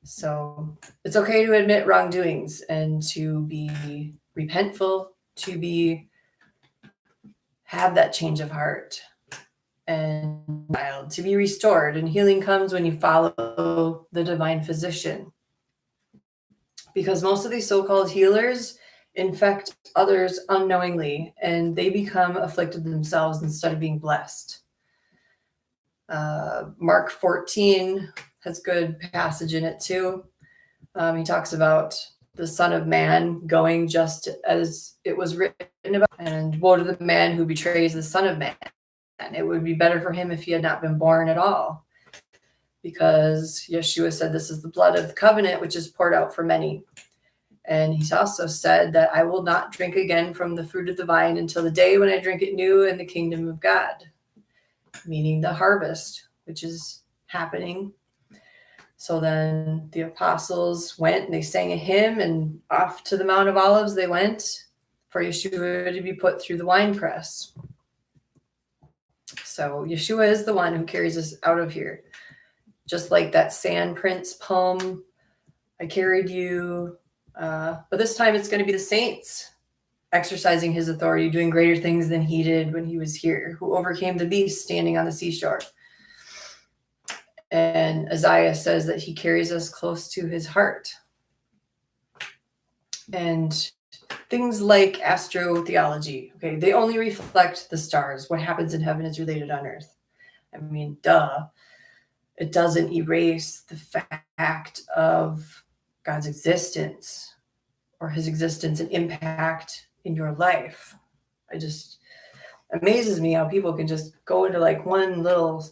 So it's okay to admit wrongdoings and to be repentful, to have that change of heart and to be restored. And healing comes when you follow the divine physician. Because most of these so-called healers infect others unknowingly, and they become afflicted themselves instead of being blessed. Mark 14 has good passage in it too. He talks about the Son of Man going just as it was written about, and woe to the man who betrays the Son of Man. And it would be better for him if he had not been born at all. Because Yeshua said, this is the blood of the covenant, which is poured out for many. And he's also said that I will not drink again from the fruit of the vine until the day when I drink it new in the kingdom of God. Meaning the harvest, which is happening. So then the apostles went and they sang a hymn, and off to the Mount of Olives they went for Yeshua to be put through the winepress. So Yeshua is the one who carries us out of here. Just like that Sand Prince poem, I carried you. But this time it's going to be the saints exercising his authority, doing greater things than he did when he was here, who overcame the beast standing on the seashore. And Isaiah says that he carries us close to his heart. And things like astrotheology, okay, they only reflect the stars. What happens in heaven is related on earth. I mean, duh. It doesn't erase the fact of God's existence or his existence and impact in your life. It just amazes me how people can just go into like one little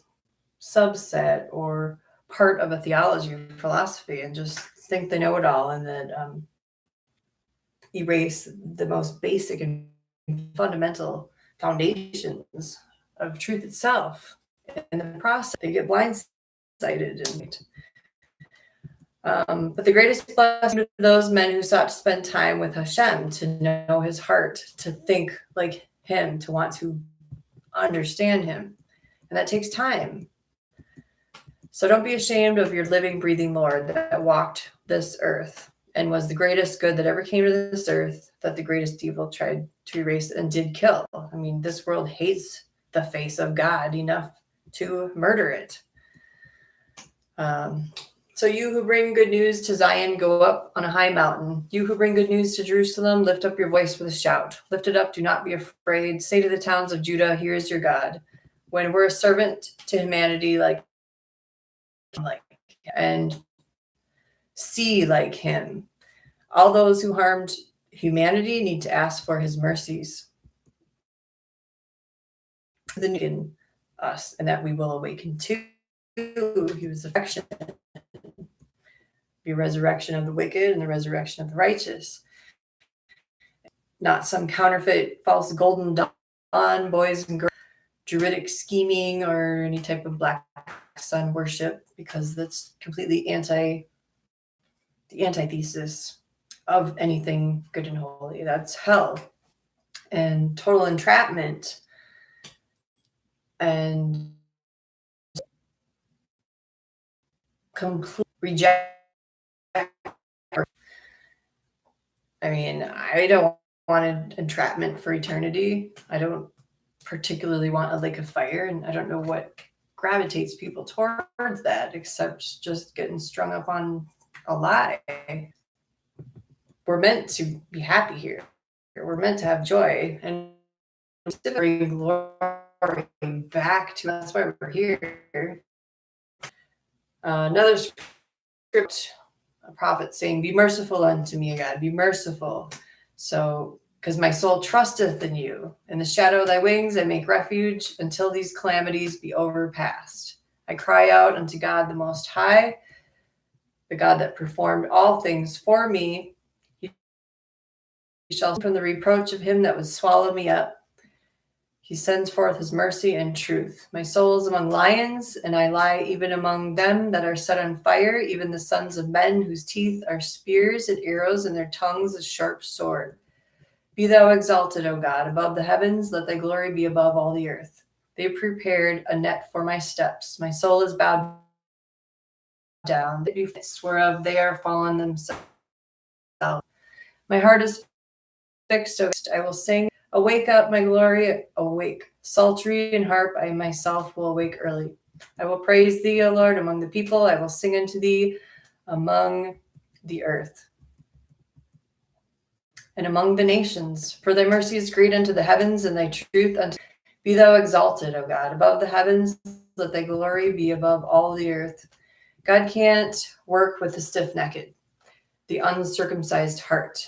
subset or part of a theology or philosophy and just think they know it all, and then erase the most basic and fundamental foundations of truth itself. In the process, they get blindsided. But the greatest blessing to those men who sought to spend time with Hashem, to know his heart, to think like him, to want to understand him. And that takes time. So don't be ashamed of your living, breathing Lord that walked this earth and was the greatest good that ever came to this earth, that the greatest evil tried to erase and did kill. I mean, this world hates the face of God enough to murder it. So you who bring good news to Zion, go up on a high mountain. You who bring good news to Jerusalem, lift up your voice with a shout. Lift it up, do not be afraid. Say to the towns of Judah, here is your God. When we're a servant to humanity like and see like him. All those who harmed humanity need to ask for his mercies. Then in us, and that we will awaken to. He was affectionate. Be a resurrection of the wicked and the resurrection of the righteous. Not some counterfeit, false golden dawn, boys and girls, Druidic scheming, or any type of black sun worship, because that's completely the antithesis of anything good and holy. That's hell and total entrapment and complete reject. I mean, I don't want entrapment for eternity. I don't particularly want a lake of fire, and I don't know what gravitates people towards that except just getting strung up on a lie. We're meant to be happy here. We're meant to have joy and bring glory back to, that's why we're here. Another script, a prophet saying, be merciful unto me, O God, be merciful. So, because my soul trusteth in you. In the shadow of thy wings I make refuge until these calamities be overpast. I cry out unto God the Most High, the God that performed all things for me. He shall from the reproach of him that would swallow me up. He sends forth his mercy and truth. My soul is among lions, and I lie even among them that are set on fire, even the sons of men whose teeth are spears and arrows, and their tongues a sharp sword. Be thou exalted, O God, above the heavens. Let thy glory be above all the earth. They prepared a net for my steps. My soul is bowed down, whereof they are fallen themselves. My heart is fixed, I will sing. Awake up, my glory, awake. Psaltery and harp, I myself will awake early. I will praise thee, O Lord, among the people. I will sing unto thee among the earth and among the nations. For thy mercy is great unto the heavens, and thy truth unto. Be thou exalted, O God, above the heavens. Let thy glory be above all the earth. God can't work with the stiff-necked, the uncircumcised heart.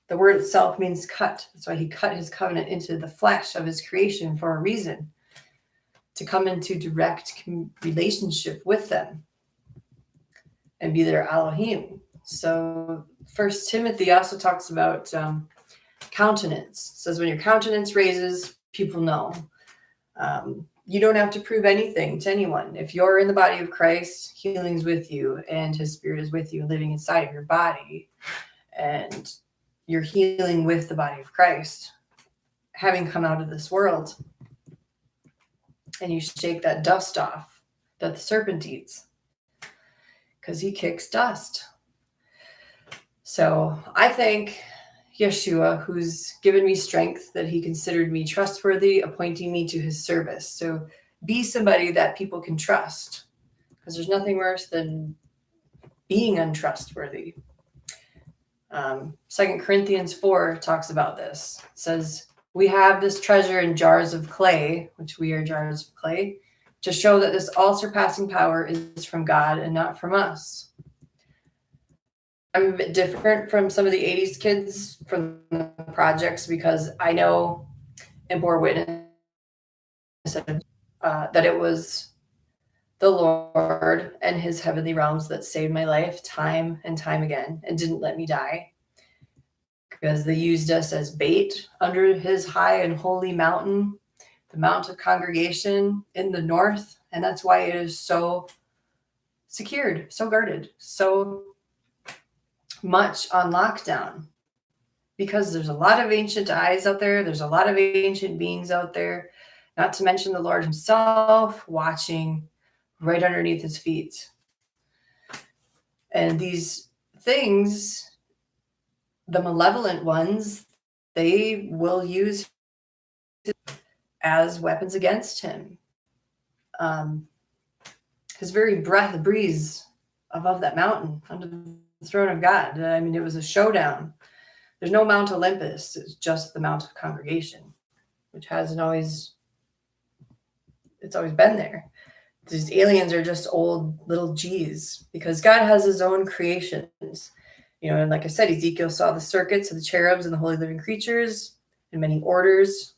The word itself means cut. That's why he cut his covenant into the flesh of his creation for a reason, to come into direct relationship with them and be their Elohim. So First Timothy also talks about countenance. It says when your countenance raises, people know. You don't have to prove anything to anyone. If you're in the body of Christ, healing's with you, and his spirit is with you, living inside of your body, and you're healing with the body of Christ, having come out of this world, and you shake that dust off that the serpent eats, because he kicks dust. So I thank Yeshua, who's given me strength, that he considered me trustworthy, appointing me to his service. So be somebody that people can trust, because there's nothing worse than being untrustworthy. 2 Corinthians 4 talks about this. It says, we have this treasure in jars of clay, which we are jars of clay, to show that this all-surpassing power is from God and not from us. I'm a bit different from some of the 80s kids from the projects, because I know and bore witness that it was the Lord and his heavenly realms that saved my life time and time again and didn't let me die, because they used us as bait under his high and holy mountain, the Mount of Congregation in the north. And that's why it is so secured, so guarded, so much on lockdown, because there's a lot of ancient eyes out there. There's a lot of ancient beings out there, not to mention the Lord himself watching right underneath his feet. And these things, the malevolent ones, they will use as weapons against him. His very breath breathes above that mountain under the throne of God. I mean, it was a showdown. There's no Mount Olympus. It's just the Mount of Congregation, which hasn't always, it's always been there. These aliens are just old little G's, because God has his own creations. You know, and like I said, Ezekiel saw the circuits of the cherubs and the holy living creatures in many orders.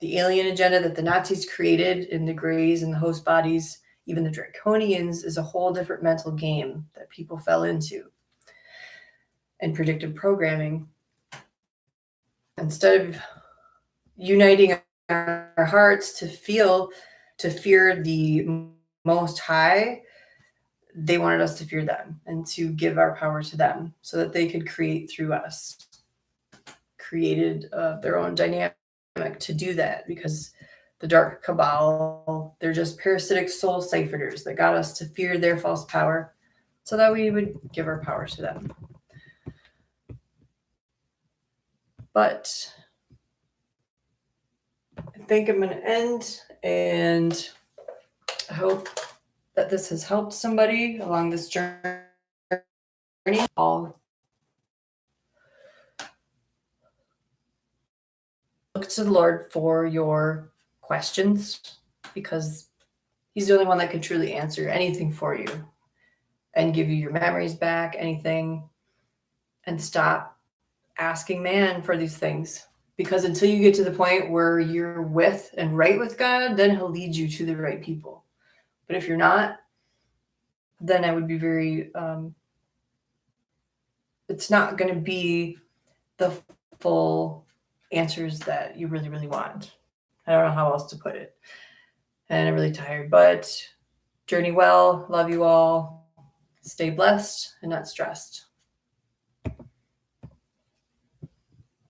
The alien agenda that the Nazis created in the Greys and the host bodies, even the Draconians, is a whole different mental game that people fell into. And predictive programming. Instead of uniting our hearts to fear the Most High, they wanted us to fear them and to give our power to them so that they could create through us. Created their own dynamic to do that, because the dark cabal, they're just parasitic soul ciphers that got us to fear their false power so that we would give our power to them. But I think I'm going to end, and I hope that this has helped somebody along this journey. I'll look to the Lord for your questions because he's the only one that can truly answer anything for you and give you your memories back, anything. And stop asking man for these things. Because until you get to the point where you're with and right with God, then he'll lead you to the right people. But if you're not, then I would be very, it's not going to be the full answers that you really, really want. I don't know how else to put it. And I'm really tired, but journey well. Love you all. Stay blessed and not stressed.